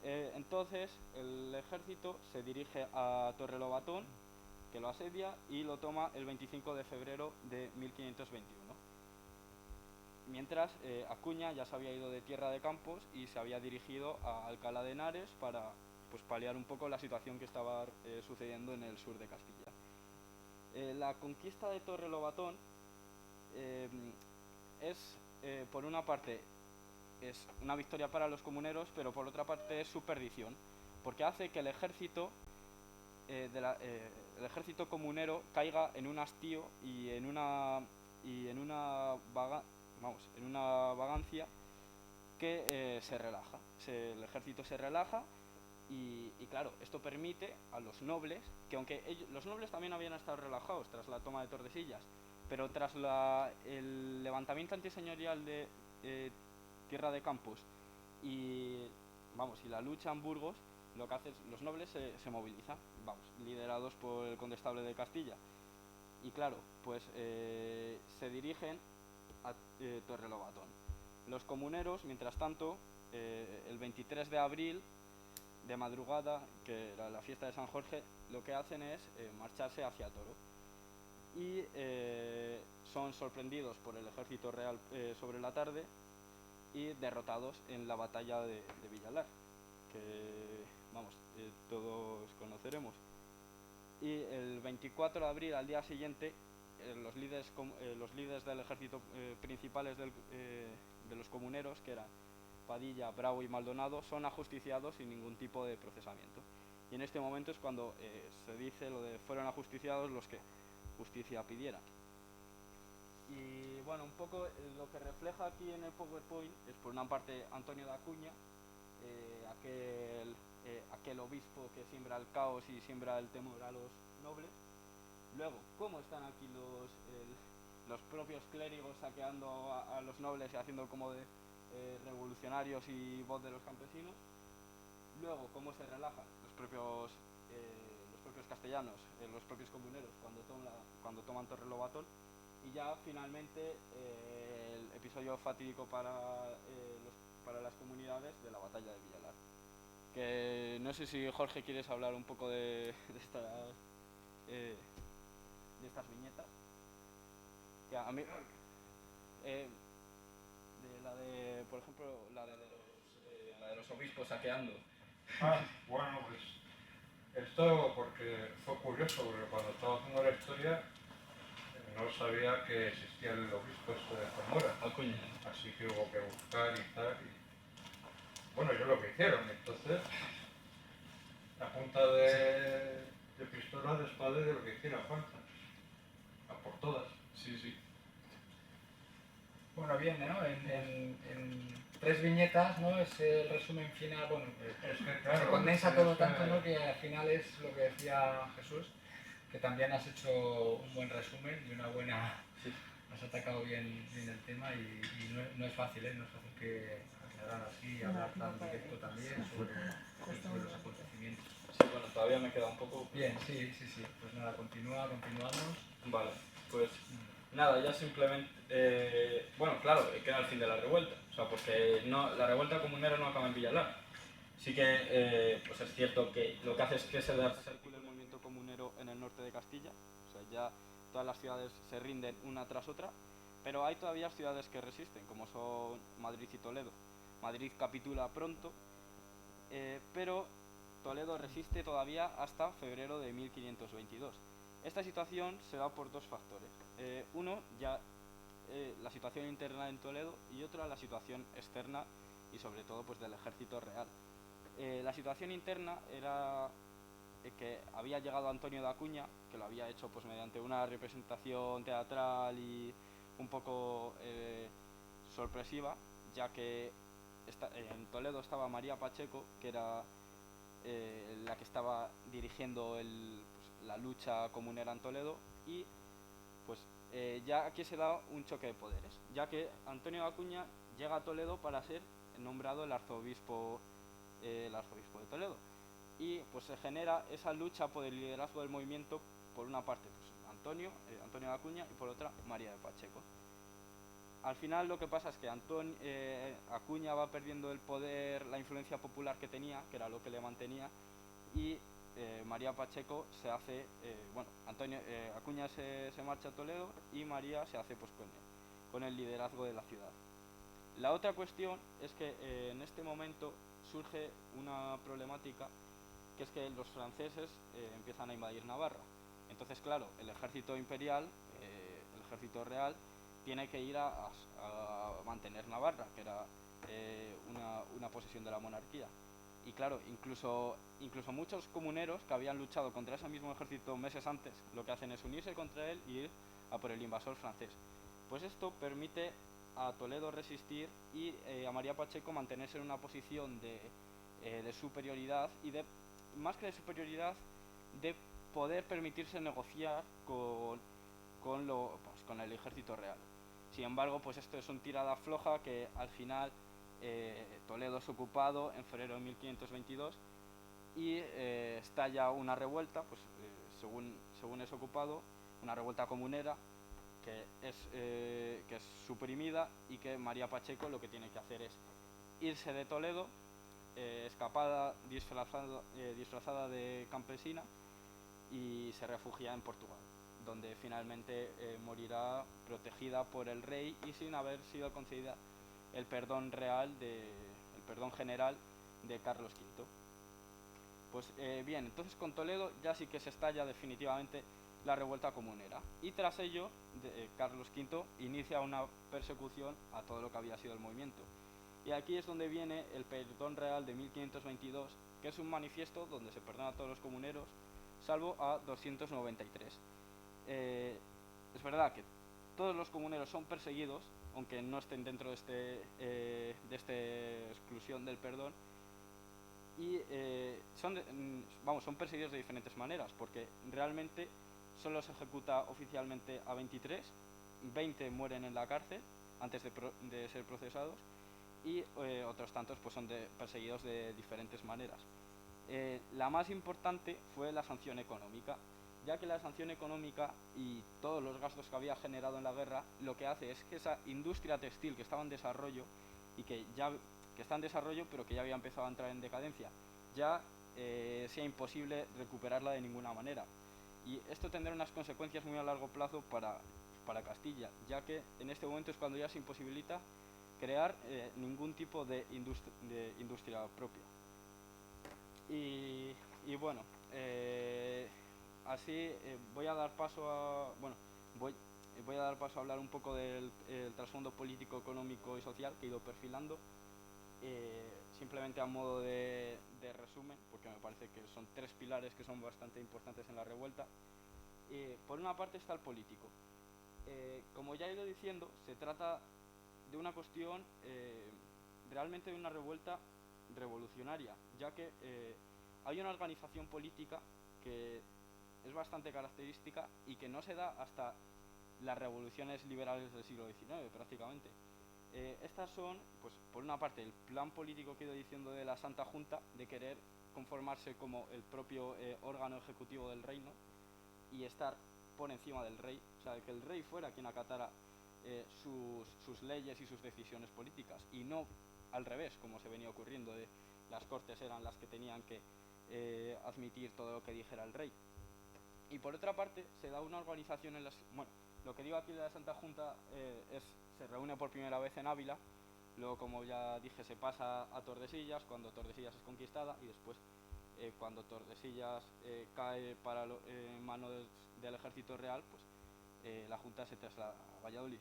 Entonces el ejército se dirige a Torrelobatón, que lo asedia y lo toma el 25 de febrero de 1521. Mientras Acuña ya se había ido de Tierra de Campos y se había dirigido a Alcalá de Henares para pues, paliar un poco la situación que estaba sucediendo en el sur de Castilla. La conquista de Torrelobatón es, por una parte, es una victoria para los comuneros, pero por otra parte es su perdición, porque hace que el ejército comunero caiga en un hastío y en una vagancia que se relaja. El ejército se relaja y claro, esto permite a los nobles, que aunque los nobles también habían estado relajados tras la toma de Tordesillas, pero tras el levantamiento antiseñorial de Tierra de Campos y la lucha en Burgos, lo que hace es los nobles se movilizan, liderados por el condestable de Castilla. Y claro, pues se dirigen a Torrelobatón. Los comuneros, mientras tanto, el 23 de abril, de madrugada, que era la fiesta de San Jorge, lo que hacen es marcharse hacia Toro. Y son sorprendidos por el ejército real sobre la tarde y derrotados en la batalla de Villalar, que todos conoceremos. Y el 24 de abril, al día siguiente, los líderes del ejército principales de los comuneros, que eran Padilla, Bravo y Maldonado, son ajusticiados sin ningún tipo de procesamiento. Y en este momento es cuando se dice lo de fueron ajusticiados los que justicia pidieran. Y bueno, un poco lo que refleja aquí en el PowerPoint es por una parte Antonio de Acuña, aquel obispo que siembra el caos y siembra el temor a los nobles. Luego, cómo están aquí los propios clérigos saqueando a los nobles y haciendo como de revolucionarios y voz de los campesinos. Luego, cómo se relajan los propios castellanos, los propios comuneros cuando toman Torrelobatón. Y ya finalmente el episodio fatídico para las comunidades de la batalla de Villalar. Que no sé si Jorge quieres hablar un poco de estas viñetas. Que a mí, por ejemplo, la de los obispos saqueando. Bueno, pues esto porque fue curioso, porque cuando estaba haciendo la historia no sabía que existía el obispo de Zamora. Acuña. Así que hubo que buscar y tal. Bueno, ellos lo que hicieron, entonces, a punta de pistola, de espada, de lo que hiciera falta. A por todas. Sí. Bueno, bien, ¿no? En 3 viñetas, ¿no? Es el resumen final, bueno, Es que, claro, se condensa todo tanto, ¿no? Que al final es lo que decía Jesús, que también has hecho un buen resumen y una buena... Sí. Has atacado bien el tema y no es fácil, ¿eh? No es fácil que aclarar así, hablar tan directo también sobre los acontecimientos. Sí, bueno, todavía me queda un poco. Bien, sí. Pues nada, continuamos. Vale, pues nada, ya simplemente... bueno, claro, queda el fin de la revuelta. O sea, porque la revuelta comunera no acaba en Villalar. Sí que pues es cierto que lo que hace es que se desarticule el movimiento comunero en el norte de Castilla. O sea, ya todas las ciudades se rinden una tras otra, pero hay todavía ciudades que resisten, como son Madrid y Toledo. Madrid capitula pronto, pero Toledo resiste todavía hasta febrero de 1522. Esta situación se da por 2 factores. Uno, ya la situación interna en Toledo, y otra, la situación externa y sobre todo pues del ejército real. La situación interna era que había llegado Antonio de Acuña, que lo había hecho pues mediante una representación teatral y un poco sorpresiva, ya que en Toledo estaba María Pacheco, que era la que estaba dirigiendo la lucha comunera en Toledo, y pues ya aquí se da un choque de poderes, ya que Antonio de Acuña llega a Toledo para ser nombrado el arzobispo de Toledo. Y pues se genera esa lucha por el liderazgo del movimiento, por una parte pues Antonio de Acuña, y por otra María de Pacheco. al final lo que pasa es que Acuña va perdiendo el poder, la influencia popular que tenía, que era lo que le mantenía, y María Pacheco se hace, Acuña se marcha a Toledo y María se hace pues con el liderazgo de la ciudad. La otra cuestión es que en este momento surge una problemática, que es que los franceses empiezan a invadir Navarra. Entonces, claro, el ejército imperial, el ejército real, tiene que ir a mantener Navarra, que era una posesión de la monarquía. Y claro, incluso muchos comuneros que habían luchado contra ese mismo ejército meses antes, lo que hacen es unirse contra él y ir a por el invasor francés. Pues esto permite a Toledo resistir y a María Pacheco mantenerse en una posición de superioridad y más que de superioridad, de poder permitirse negociar con el ejército real. Sin embargo, pues esto es una tirada floja que al final Toledo es ocupado en febrero de 1522 y estalla una revuelta, pues según es ocupado, una revuelta comunera que es suprimida, y que María Pacheco lo que tiene que hacer es irse de Toledo, escapada, disfrazada de campesina, y se refugia en Portugal, donde finalmente morirá protegida por el rey y sin haber sido concedida el perdón general de Carlos V. Pues bien, entonces con Toledo ya sí que se estalla definitivamente la revuelta comunera, y tras ello Carlos V inicia una persecución a todo lo que había sido el movimiento. Y aquí es donde viene el perdón real de 1522, que es un manifiesto donde se perdona a todos los comuneros, salvo a 293. Es verdad que todos los comuneros son perseguidos, aunque no estén dentro de esta exclusión del perdón, y son perseguidos de diferentes maneras, porque realmente solo se ejecuta oficialmente a 23, 20 mueren en la cárcel antes de ser procesados, y otros tantos pues son perseguidos de diferentes maneras. La más importante fue la sanción económica, ya que la sanción económica y todos los gastos que había generado en la guerra lo que hace es que esa industria textil que estaba en desarrollo, y que está en desarrollo pero que ya había empezado a entrar en decadencia, ya sea imposible recuperarla de ninguna manera. Y esto tendrá unas consecuencias muy a largo plazo para Castilla, ya que en este momento es cuando ya se imposibilita crear ningún tipo de industria propia. Y bueno, así voy a dar paso a hablar un poco del trasfondo político, económico y social que he ido perfilando, simplemente a modo de resumen, porque me parece que son tres pilares que son bastante importantes en la revuelta. Por una parte está el político. Como ya he ido diciendo, se trata de una cuestión realmente de una revuelta revolucionaria, ya que hay una organización política que es bastante característica y que no se da hasta las revoluciones liberales del siglo XIX prácticamente. Estas son, pues, por una parte, el plan político que he ido diciendo de la Santa Junta, de querer conformarse como el propio órgano ejecutivo del reino y estar por encima del rey, o sea, que el rey fuera quien acatara sus leyes y sus decisiones políticas, y no al revés, como se venía ocurriendo, de las cortes eran las que tenían que admitir todo lo que dijera el rey. Y por otra parte, se da una organización lo que digo aquí de la Santa Junta se reúne por primera vez en Ávila, luego, como ya dije, se pasa a Tordesillas cuando Tordesillas es conquistada, y después cuando Tordesillas cae en manos del ejército real, pues la Junta se traslada a Valladolid.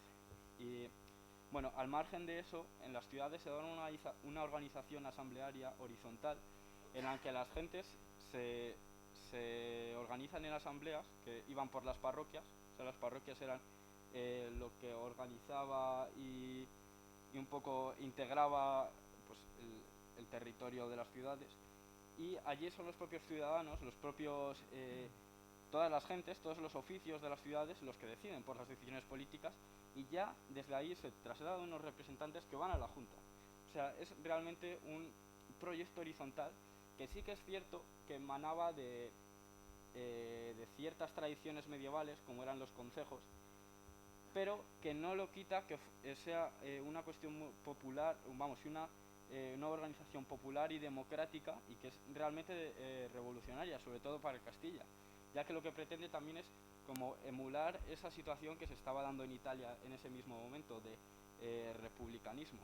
Y bueno, al margen de eso, en las ciudades se da una organización asamblearia horizontal en la que las gentes se organizan en asambleas que iban por las parroquias. O sea, las parroquias eran lo que organizaba y un poco integraba pues, el territorio de las ciudades, y allí son los propios ciudadanos, todas las gentes, todos los oficios de las ciudades los que deciden por las decisiones políticas, y ya desde ahí se trasladan unos representantes que van a la Junta. O sea, es realmente un proyecto horizontal que sí que es cierto que emanaba de ciertas tradiciones medievales, como eran los concejos, pero que no lo quita que sea una cuestión popular, vamos, una organización popular y democrática, y que es realmente revolucionaria, sobre todo para Castilla, ya que lo que pretende también es como emular esa situación que se estaba dando en Italia en ese mismo momento de republicanismo.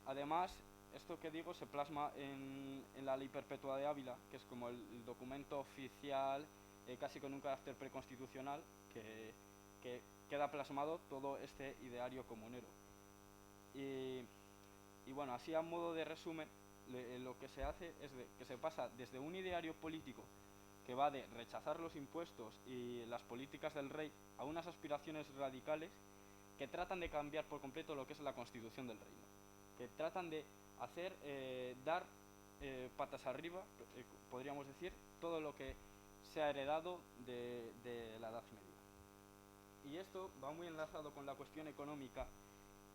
Además, esto que digo se plasma en la Ley Perpetua de Ávila, que es como el documento oficial, casi con un carácter preconstitucional, que queda plasmado todo este ideario comunero. Y bueno, así a modo de resumen, lo que se hace es que se pasa desde un ideario político que va de rechazar los impuestos y las políticas del rey a unas aspiraciones radicales que tratan de cambiar por completo lo que es la constitución del reino, que tratan de hacer, dar patas arriba, podríamos decir, todo lo que se ha heredado de la Edad Media. Y esto va muy enlazado con la cuestión económica,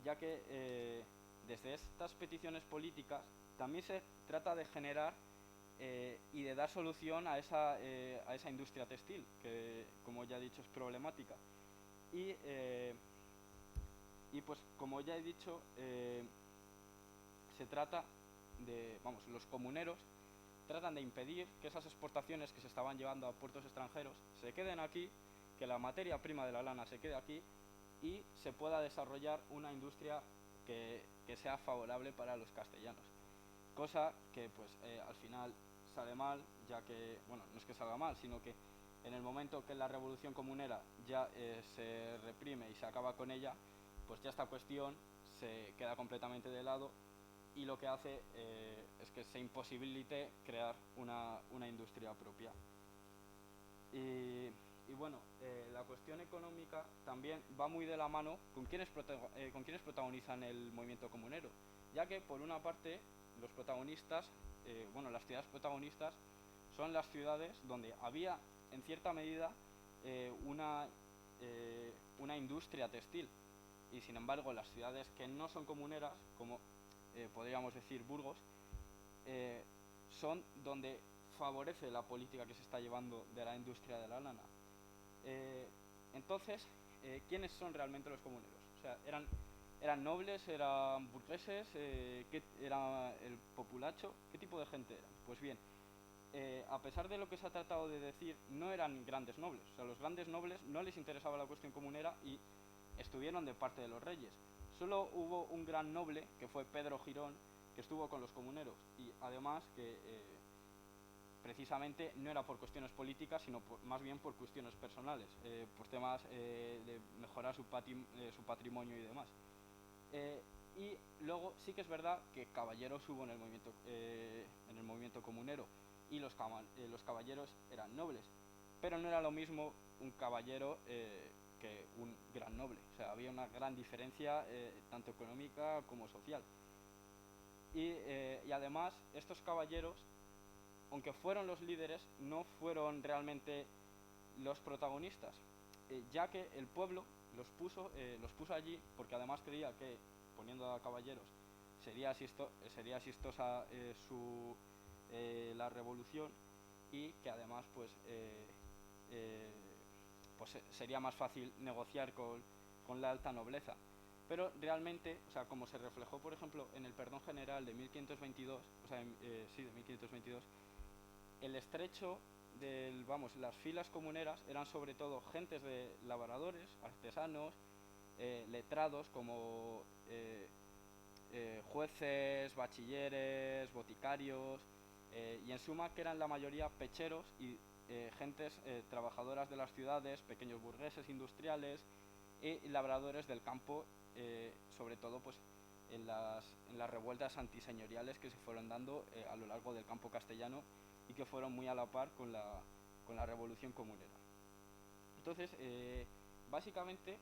ya que desde estas peticiones políticas también se trata de generar y de dar solución a esa industria textil, que como ya he dicho es problemática. Y pues como ya he dicho, se trata de, vamos, los comuneros tratan de impedir que esas exportaciones que se estaban llevando a puertos extranjeros se queden aquí, que la materia prima de la lana se quede aquí y se pueda desarrollar una industria que sea favorable para los castellanos. Cosa que pues al final sale mal, ya que, bueno, no es que salga mal, sino que en el momento que la revolución comunera ya se reprime y se acaba con ella, pues ya esta cuestión se queda completamente de lado, y lo que hace es que se imposibilite crear una industria propia. Y bueno, la cuestión económica también va muy de la mano con quienes protagonizan el movimiento comunero, ya que por una parte los protagonistas, las ciudades protagonistas son las ciudades donde había en cierta medida una industria textil, y sin embargo las ciudades que no son comuneras, como podríamos decir Burgos, son donde favorece la política que se está llevando de la industria de la lana. Entonces, ¿quiénes son realmente los comuneros? O sea, ¿eran nobles, eran burgueses, qué era el populacho? ¿Qué tipo de gente eran? Pues bien, a pesar de lo que se ha tratado de decir, no eran grandes nobles. O sea, los grandes nobles no les interesaba la cuestión comunera y estuvieron de parte de los reyes. Solo hubo un gran noble, que fue Pedro Girón, que estuvo con los comuneros, y además que precisamente no era por cuestiones políticas, sino más bien por cuestiones personales, por temas de mejorar su patrimonio y demás. Y luego sí que es verdad que caballeros hubo en el movimiento comunero, y los caballeros eran nobles, pero no era lo mismo un caballero que un gran noble. O sea, había una gran diferencia tanto económica como social. Y además estos caballeros, aunque fueron los líderes, no fueron realmente los protagonistas, ya que el pueblo los puso allí porque además creía que poniendo a caballeros sería exitosa la revolución, y que además pues sería más fácil negociar con la alta nobleza. Pero realmente, o sea, como se reflejó por ejemplo en el Perdón General de 1522, de 1522, el estrecho las filas comuneras eran sobre todo gentes de labradores, artesanos, letrados como jueces, bachilleres, boticarios, y en suma que eran la mayoría pecheros y gentes trabajadoras de las ciudades, pequeños burgueses industriales y labradores del campo, sobre todo pues en las revueltas antiseñoriales que se fueron dando a lo largo del campo castellano, y que fueron muy a la par con la revolución comunera. Entonces, básicamente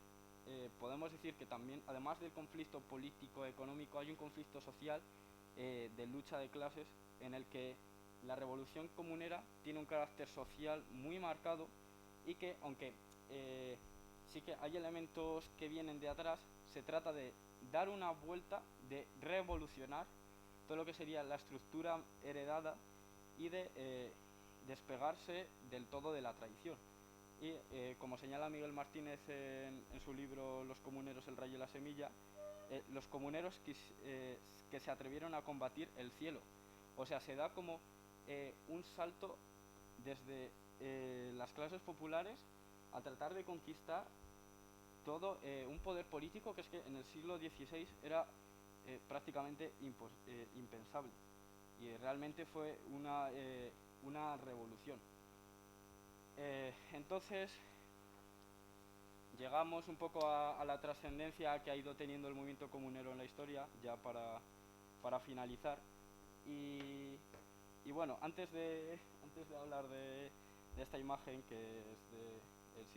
podemos decir que también, además del conflicto político-económico, hay un conflicto social de lucha de clases, en el que la revolución comunera tiene un carácter social muy marcado, y que aunque sí que hay elementos que vienen de atrás, se trata de dar una vuelta, de revolucionar todo lo que sería la estructura heredada y de despegarse del todo de la tradición. Y como señala Miguel Martínez en su libro Los comuneros, el rayo y la semilla, los comuneros que se atrevieron a combatir el cielo. O sea, se da como un salto desde las clases populares a tratar de conquistar todo un poder político que es que en el siglo XVI era prácticamente impensable. Y realmente fue una revolución. Entonces, llegamos un poco a la trascendencia que ha ido teniendo el movimiento comunero en la historia, ya para finalizar. Y bueno, antes de hablar de esta imagen que es del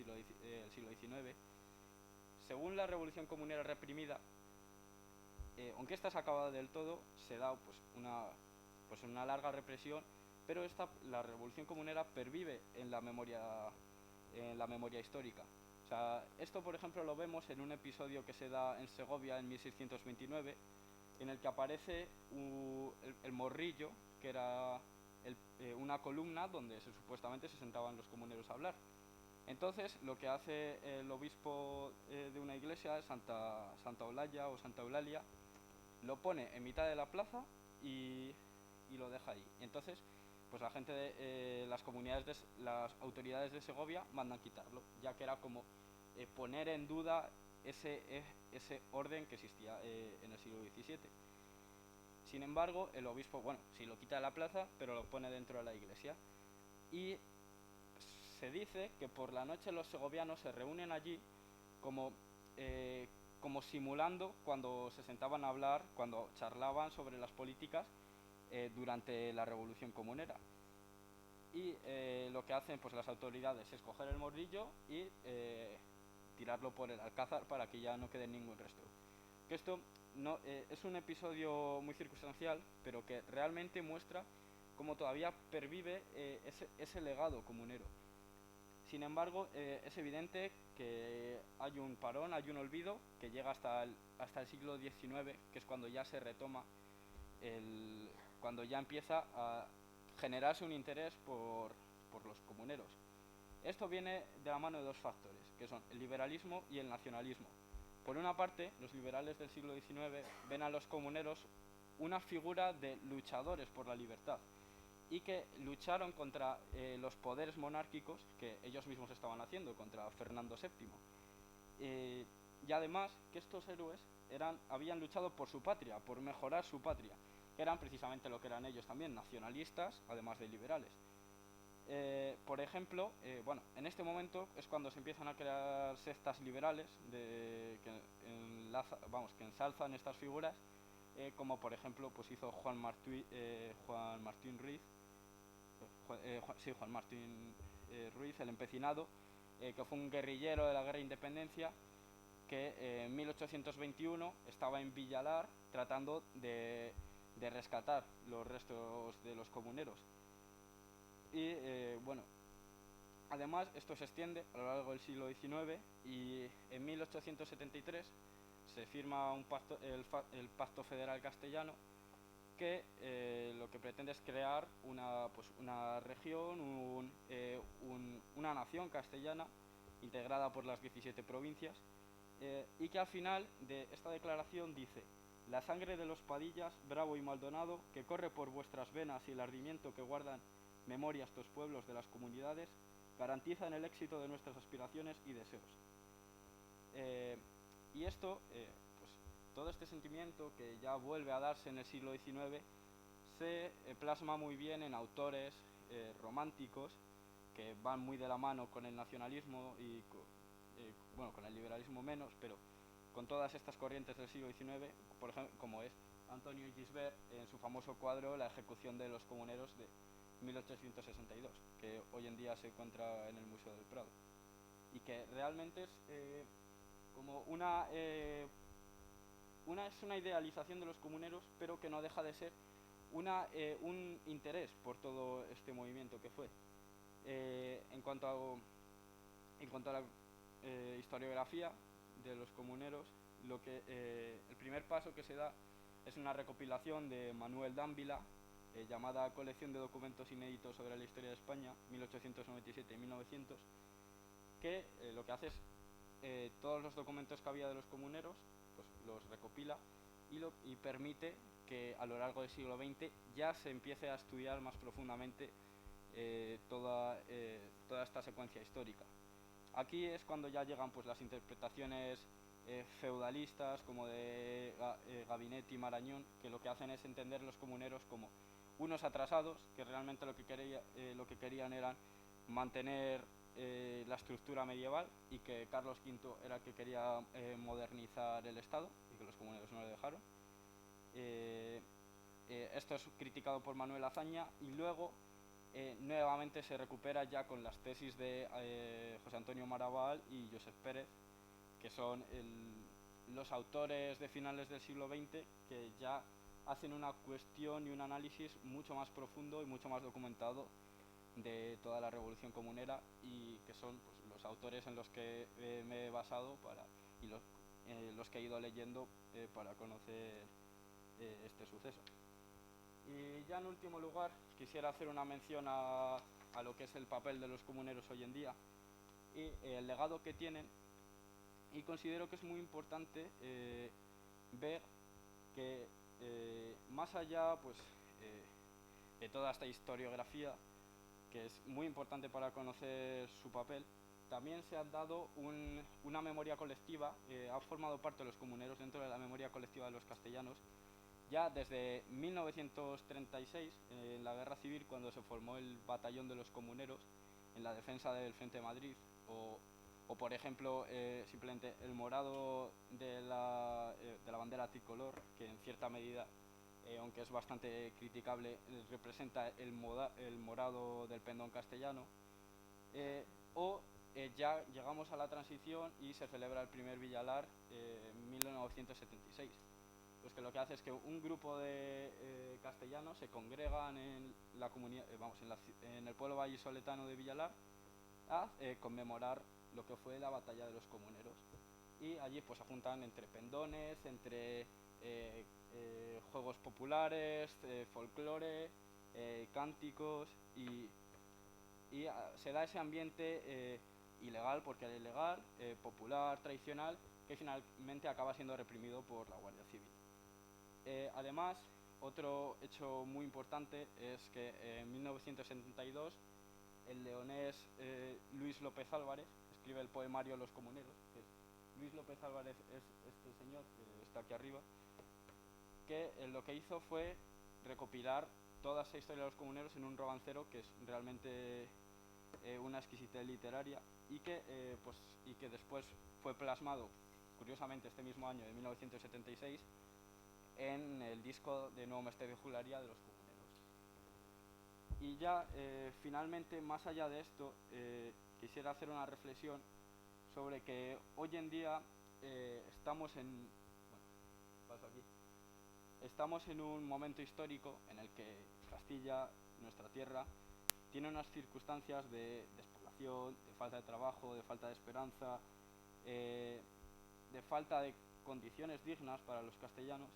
siglo XIX, según la revolución comunera reprimida, aunque esta se acaba del todo, se da pues una larga represión, pero la revolución comunera pervive en la memoria histórica. O sea, esto por ejemplo lo vemos en un episodio que se da en Segovia en 1629, en el que aparece el morrillo, que era una columna donde supuestamente se sentaban los comuneros a hablar. Entonces lo que hace el obispo de una iglesia, Santa Olalla o Santa Eulalia, lo pone en mitad de la plaza y lo deja ahí. Entonces, pues la gente las autoridades de Segovia mandan quitarlo, ya que era como poner en duda ese orden que existía en el siglo XVII. Sin embargo, el obispo, bueno, sí lo quita de la plaza, pero lo pone dentro de la iglesia. Y se dice que por la noche los segovianos se reúnen allí como simulando cuando se sentaban a hablar, cuando charlaban sobre las políticas durante la revolución comunera. Y lo que hacen pues las autoridades es coger el morrillo y tirarlo por el alcázar para que ya no quede ningún resto. Que esto no, es un episodio muy circunstancial, pero que realmente muestra cómo todavía pervive ese legado comunero. Sin embargo, es evidente que hay un parón, hay un olvido que llega hasta el siglo XIX, que es cuando ya se retoma, cuando ya empieza a generarse un interés por los comuneros. Esto viene de la mano de dos factores, que son el liberalismo y el nacionalismo. Por una parte, los liberales del siglo XIX ven a los comuneros una figura de luchadores por la libertad y que lucharon contra los poderes monárquicos que ellos mismos estaban haciendo, contra Fernando VII. Y además que estos héroes habían luchado por su patria, por mejorar su patria, que eran precisamente lo que eran ellos también, nacionalistas, además de liberales. Por ejemplo, bueno, en este momento es cuando se empiezan a crear sectas liberales que ensalzan estas figuras, como por ejemplo pues hizo Juan Martín Ruiz, Juan Martín Ruiz, el empecinado, que fue un guerrillero de la Guerra de Independencia, que en 1821 estaba en Villalar tratando de rescatar los restos de los comuneros. Y bueno, además esto se extiende a lo largo del siglo XIX y en 1873 se firma el Pacto Federal Castellano, que lo que pretende es crear una región, una nación castellana integrada por las 17 provincias, y que al final de esta declaración dice: la sangre de los Padillas, Bravo y Maldonado, que corre por vuestras venas, y el ardimiento que guardan memoria estos pueblos de las comunidades, garantizan el éxito de nuestras aspiraciones y deseos. Y esto, pues todo este sentimiento que ya vuelve a darse en el siglo XIX se plasma muy bien en autores románticos que van muy de la mano con el nacionalismo y bueno, con el liberalismo menos, pero con todas estas corrientes del siglo XIX, por ejemplo, como es Antonio Gisbert en su famoso cuadro La ejecución de los comuneros de 1862, que hoy en día se encuentra en el Museo del Prado, y que realmente es como es una idealización de los comuneros, pero que no deja de ser un interés por todo este movimiento que fue. En cuanto a la historiografía de los comuneros, el primer paso que se da es una recopilación de Manuel Dávila, llamada Colección de documentos inéditos sobre la historia de España, 1897 y 1900, que lo que hace es todos los documentos que había de los comuneros, pues los recopila y permite que a lo largo del siglo XX ya se empiece a estudiar más profundamente toda esta secuencia histórica. Aquí es cuando ya llegan pues las interpretaciones feudalistas como de Gabinetti y Marañón, que lo que hacen es entender los comuneros como unos atrasados que realmente lo que querían era mantener la estructura medieval, y que Carlos V era el que quería modernizar el Estado y que los comuneros no le dejaron. Esto es criticado por Manuel Azaña, y luego nuevamente se recupera ya con las tesis de José Antonio Maravall y Josep Pérez, que son los autores de finales del siglo XX, que ya hacen una cuestión y un análisis mucho más profundo y mucho más documentado de toda la revolución comunera, y que son pues, los autores en los que me he basado y los que he ido leyendo para conocer este suceso. Y ya en último lugar quisiera hacer una mención a lo que es el papel de los comuneros hoy en día y el legado que tienen, y considero que es muy importante ver que más allá pues, de toda esta historiografía, que es muy importante para conocer su papel, también se ha dado una memoria colectiva, ha formado parte de los comuneros dentro de la memoria colectiva de los castellanos, ya desde 1936, en la Guerra Civil, cuando se formó el Batallón de los Comuneros en la defensa del Frente de Madrid, o por ejemplo, simplemente el morado de la bandera tricolor, que en cierta medida, aunque es bastante criticable, representa el morado del pendón castellano, ya llegamos a la transición y se celebra el primer Villalar en 1976. Pues que lo que hace es que un grupo de castellanos se congregan en la comunidad, en el pueblo vallisoletano de Villalar a conmemorar lo que fue la batalla de los comuneros, y allí pues se juntan entre pendones, entre juegos populares, folclore, cánticos, y se da ese ambiente ilegal, porque era ilegal, popular, tradicional, que finalmente acaba siendo reprimido por la Guardia Civil. Además, otro hecho muy importante es que en 1972 el leonés Luis López Álvarez escribe el poemario Los Comuneros. Luis López Álvarez es este señor que está aquí arriba, que lo que hizo fue recopilar toda esa historia de los comuneros en un romancero que es realmente una exquisitez literaria, y que después fue plasmado, curiosamente este mismo año de 1976, en el disco de Nuevo Mestre de Juglaría de los Comuneros. Y ya finalmente, más allá de esto, quisiera hacer una reflexión sobre que hoy en día estamos en un momento histórico en el que Castilla, nuestra tierra, tiene unas circunstancias de despoblación, de falta de trabajo, de falta de esperanza, de falta de condiciones dignas para los castellanos,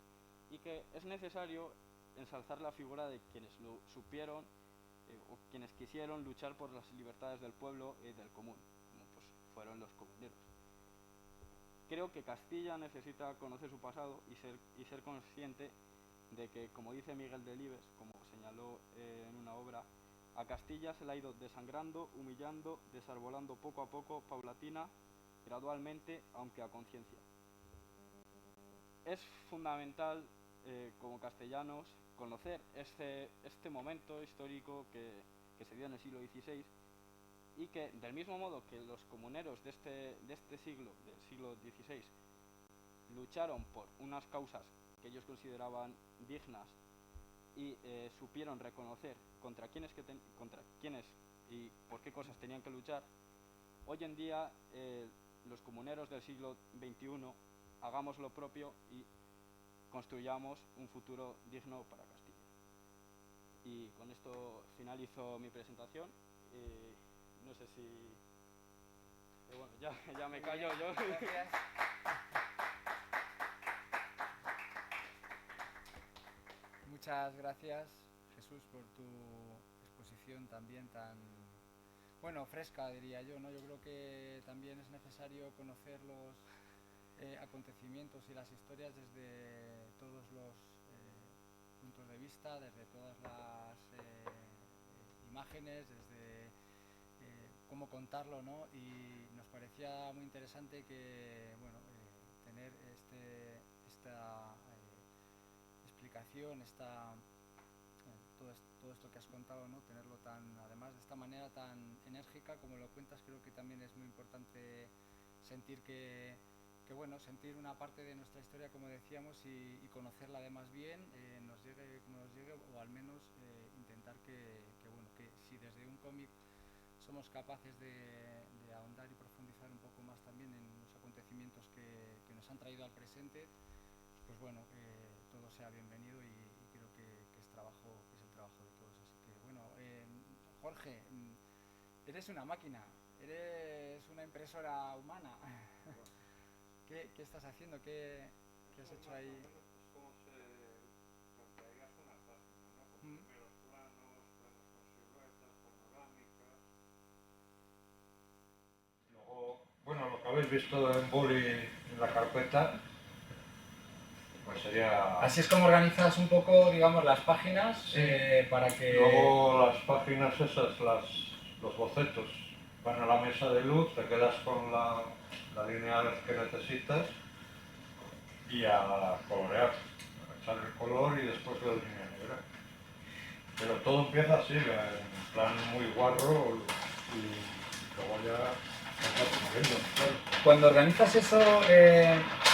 y que es necesario ensalzar la figura de quienes lo supieron o quienes quisieron luchar por las libertades del pueblo y del común, como pues fueron los comuneros. Creo que Castilla necesita conocer su pasado y ser consciente de que, como dice Miguel Delibes, como señaló en una obra, a Castilla se la ha ido desangrando, humillando, desarbolando poco a poco, paulatina, gradualmente, aunque a conciencia. Es fundamental, como castellanos, conocer este momento histórico que se dio en el siglo XVI, y que, del mismo modo que los comuneros de este siglo, del siglo XVI, lucharon por unas causas que ellos consideraban dignas y supieron reconocer contra quiénes y por qué cosas tenían que luchar, hoy en día los comuneros del siglo XXI hagamos lo propio y construyamos un futuro digno para Castilla. Y con esto finalizo mi presentación. No sé si... bueno, ya me callo yo. Gracias. Muchas gracias, Jesús, por tu exposición también tan... bueno, fresca diría yo, ¿no? Yo creo que también es necesario conocer los acontecimientos y las historias desde todos los puntos de vista, desde todas las imágenes, desde cómo contarlo, ¿no? Y nos parecía muy interesante que, bueno, tener esta explicación, todo esto que has contado, ¿no? Tenerlo además de esta manera tan enérgica como lo cuentas, creo que también es muy importante sentir bueno, sentir una parte de nuestra historia, como decíamos, y conocerla además bien, nos llegue como nos llegue, o al menos intentar bueno, que si desde un cómic somos capaces de ahondar y profundizar un poco más también en los acontecimientos que nos han traído al presente, pues bueno, todo sea bienvenido y creo que es el trabajo de todos. Así que bueno, Jorge, eres una máquina, eres una impresora humana. ¿Qué estás haciendo? ¿Qué has hecho ahí? Es como se plantearías una página, ¿no? Con primeros planos con siluetas, panorámicas. Luego, bueno, lo que habéis visto en Boli en la carpeta, pues sería... Así es como organizas un poco, digamos, las páginas, sí. Para que... Luego las páginas esas, los bocetos, van a la mesa de luz, te quedas con la línea que necesitas y a colorear, a echar el color y después la línea negra. Pero todo empieza así, en plan muy guarro y luego ya estás moviendo, claro. Cuando organizas eso,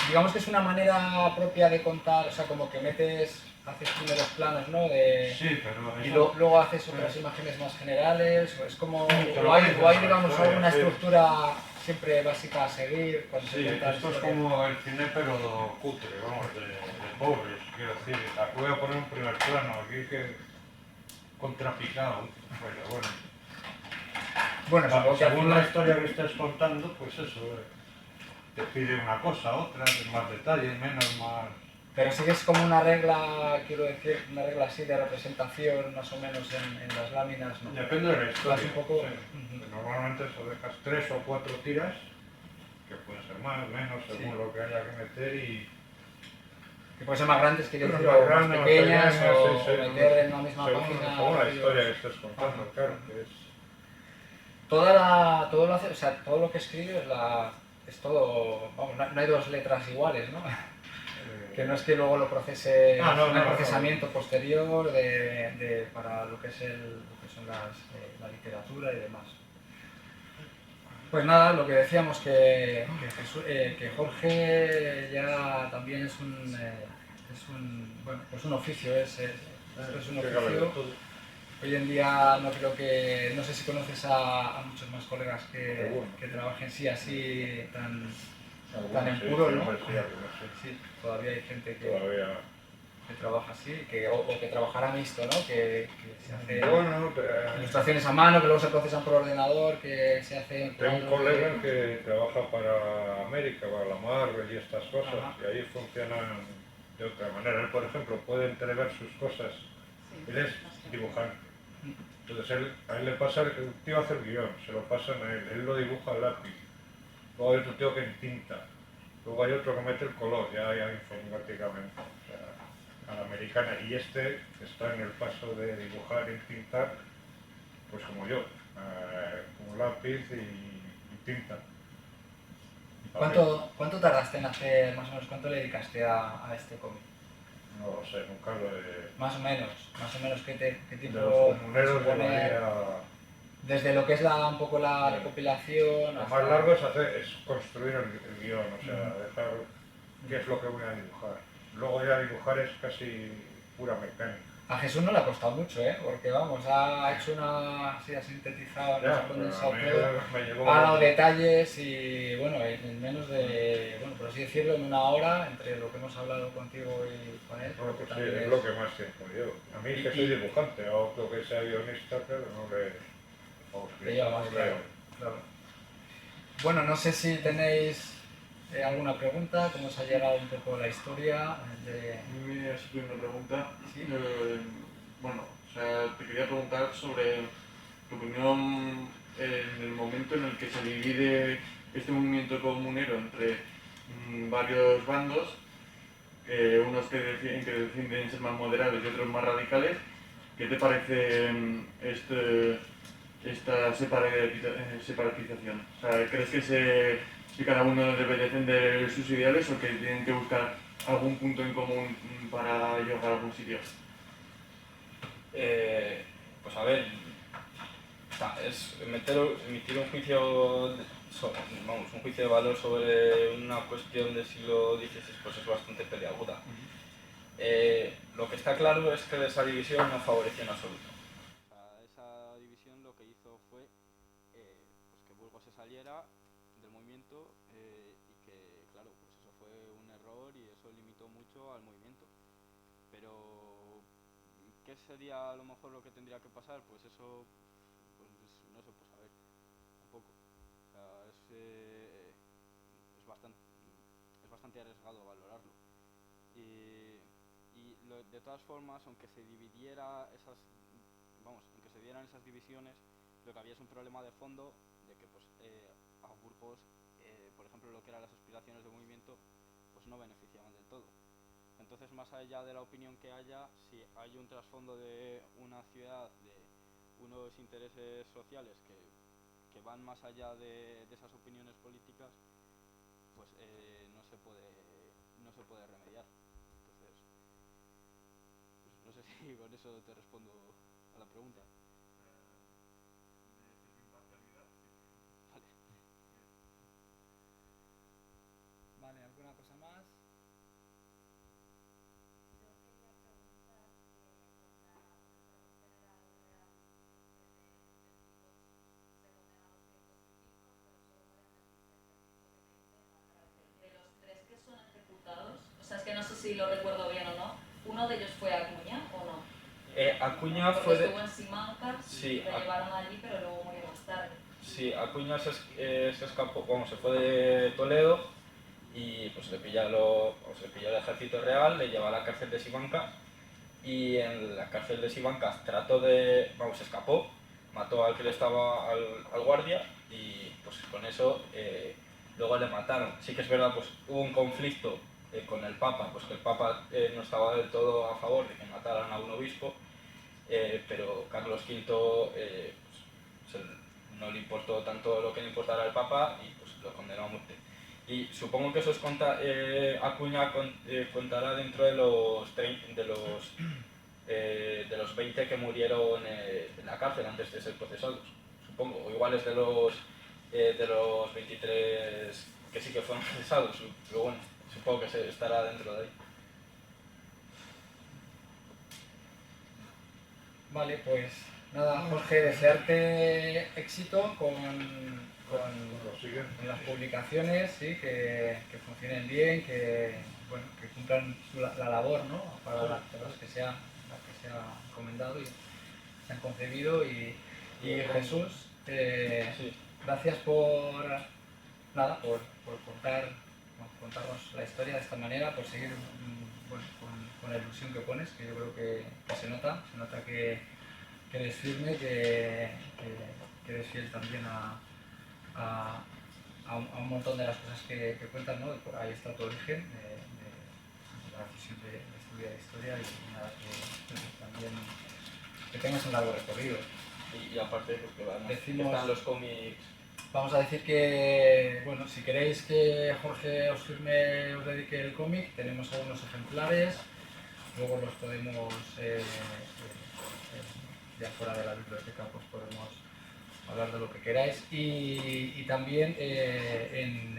digamos que es una manera propia de contar, o sea, como que haces primeros planos, ¿no? Sí, pero y eso, luego haces otras imágenes más generales, o es como, pero o hay, hay digamos, historia, alguna sí. estructura siempre básica a seguir. Sí, esto es como el cine pero cutre, vamos, de pobres, quiero decir. Aquí voy a poner un primer plano, aquí que contrapicado, pero bueno. Bueno, supongo que al Según final- la historia que estés contando, pues eso, te pide una cosa, otra, más detalle, menos, más... Pero sí que es como una regla, quiero decir, una regla así de representación más o menos en las láminas, ¿no? Depende de la historia. Un poco... Sí. Normalmente eso dejas 3 o 4 tiras, que pueden ser más, menos, según Sí. lo que haya que meter y... Que pueden ser más grandes, quiero decir, Más o más grandes, más pequeñas, pequeñas, o sí, sí, meter en una misma según, página... según la varios- historia que estés contando, Ajá. claro, que es... todo lo que escribes es todo, vamos, no hay dos letras iguales, ¿no? Que no es que luego lo procese, no, hay no, procesamiento posterior para lo que son la literatura y demás. Pues nada, lo que decíamos que Jorge ya también es un oficio, es un oficio. Hoy en día no sé si conoces a muchos más colegas que trabajen así tan en puro, ¿no? Sí, todavía hay gente que trabaja así, o que trabajará mixto, ¿no? Que se hace ilustraciones a mano, que luego se procesan por ordenador, que se hace... Tengo un colega que trabaja para América, para la Marvel y estas cosas, y ahí funcionan de otra manera. Él, por ejemplo, puede entrever sus cosas. Él es dibujante. Entonces a él le pasa que el tío hace el guión, se lo pasan a él lo dibuja al lápiz. Luego hay otro tío que entinta. Luego hay otro que mete el color, ya informáticamente. O sea, a la americana. Y este está en el paso de dibujar y tintar, pues como yo, con lápiz y tinta. ¿Cuánto tardaste en hacer, más o menos, cuánto le dedicaste a este cómic? No lo sé, nunca lo he... Más o menos, ¿qué tiempo? De los comuneros llevaría... Desde lo que es un poco la recopilación... Lo más largo es construir el guión, o sea, dejar qué es lo que voy a dibujar. Luego ya dibujar es casi pura mecánica. A Jesús no le ha costado mucho, porque vamos, ha hecho ha sintetizado, Ya, ha condensado todo, ha dado detalles y bueno, en menos de, bueno, por así decirlo, en una hora, entre lo que hemos hablado contigo y con él. Bueno, pues sí, es lo que más tiempo llevo. A mí que soy dibujante, a otro que sea guionista, pero no le... lleva más claro. Bueno, no sé si tenéis alguna pregunta, cómo os ha llegado un poco la historia. Mira, sí, una pregunta. ¿Sí? Bueno, o sea, te quería preguntar sobre tu opinión en el momento en el que se divide este movimiento comunero entre varios bandos, unos que defienden ser más moderados y otros más radicales. ¿Qué te parece esta separatización? O sea, ¿crees que cada uno debe defender sus ideales o que tienen que buscar algún punto en común para llegar a algún sitio? Pues a ver, es emitir un juicio, un juicio de valor sobre una cuestión del siglo XVI, pues es bastante peliaguda. Lo que está claro es que esa división no favoreció en absoluto. O sea, esa división lo que hizo fue pues que Burgos se saliera del movimiento y que, claro, pues eso fue un error y eso limitó mucho al movimiento. Pero, ¿qué sería a lo mejor lo que tendría que pasar? Pues eso, pues no se puede saber tampoco. O sea, es bastante arriesgado valorarlo. De todas formas, aunque se dieran esas divisiones, lo que había es un problema de fondo de que pues, a Burgos, por ejemplo, lo que eran las aspiraciones del movimiento, pues no beneficiaban del todo. Entonces, más allá de la opinión que haya, si hay un trasfondo de una ciudad, de unos intereses sociales que van más allá de esas opiniones políticas, pues no se puede remediar. Entonces, pues, no sé si con eso te respondo a la pregunta. Vale. Vale, ¿alguna cosa más? O sea, es que no sé si lo recuerdo bien o no. ¿Uno de ellos fue Acuña o no? Acuña porque fue de... estuvo en Simancas, Sí, lo llevaron allí, pero luego murió más tarde. Sí, Acuña se escapó, se fue de Toledo y pues le pilló el ejército real, le llevó a la cárcel de Simancas y en la cárcel de Simancas se escapó, mató al que le estaba al guardia y pues con eso luego le mataron. Sí que es verdad, pues hubo un conflicto con el Papa, pues que el Papa no estaba del todo a favor de que mataran a un obispo, pero Carlos V no le importó tanto lo que le importara al Papa y pues lo condenó a muerte. Y supongo que eso Acuña contará dentro de los 20 que murieron en la cárcel antes de ser procesados, supongo, o igual es de los 23 que sí que fueron procesados, pero bueno, supongo que estará dentro de ahí. Vale, pues nada, Jorge, desearte éxito con las publicaciones, ¿sí? que funcionen bien, que cumplan la labor, ¿no? para las que se ha encomendado y se han concebido. Y Jesús, gracias por contarnos la historia de esta manera, por seguir con la ilusión que pones, que yo creo que se nota que eres firme, que eres fiel también a un montón de las cosas que cuentas, ¿no? Por ahí está tu origen, de la decisión de estudiar historia y nada, que también que tengas un largo recorrido. Y aparte, porque están los cómics. Vamos a decir que, bueno, si queréis que Jorge os dedique el cómic, tenemos algunos ejemplares, luego los podemos, ya fuera de la biblioteca, pues podemos hablar de lo que queráis. Y también en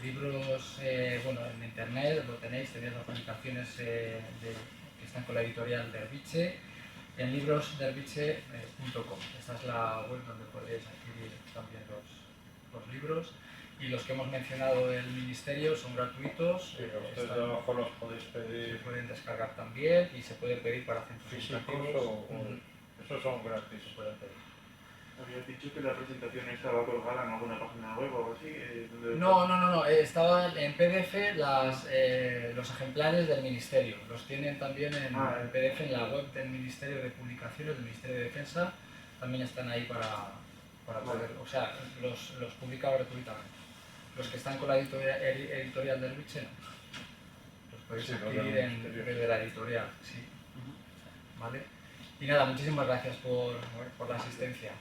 libros, en internet lo tenéis las publicaciones que están con la editorial Derbiche, en librosderbiche.com. Esta es la web donde podéis adquirir también los libros, y los que hemos mencionado del ministerio son gratuitos. Ustedes a lo mejor los podéis pedir. Se pueden descargar también y se pueden pedir para centros educativos. Esos son gratis. Se pueden pedir. ¿Habías dicho que la presentación estaba colgada en alguna página web o algo así? No. Estaban en PDF los ejemplares del Ministerio. Los tienen también en PDF en la web del Ministerio de Publicaciones, del Ministerio de Defensa. También están ahí para para poder, o sea, los publica gratuitamente. Los que están con la editorial del Derviche, no. Los podéis adquirir desde la editorial, sí. ¿Vale? Y nada, muchísimas gracias por la asistencia.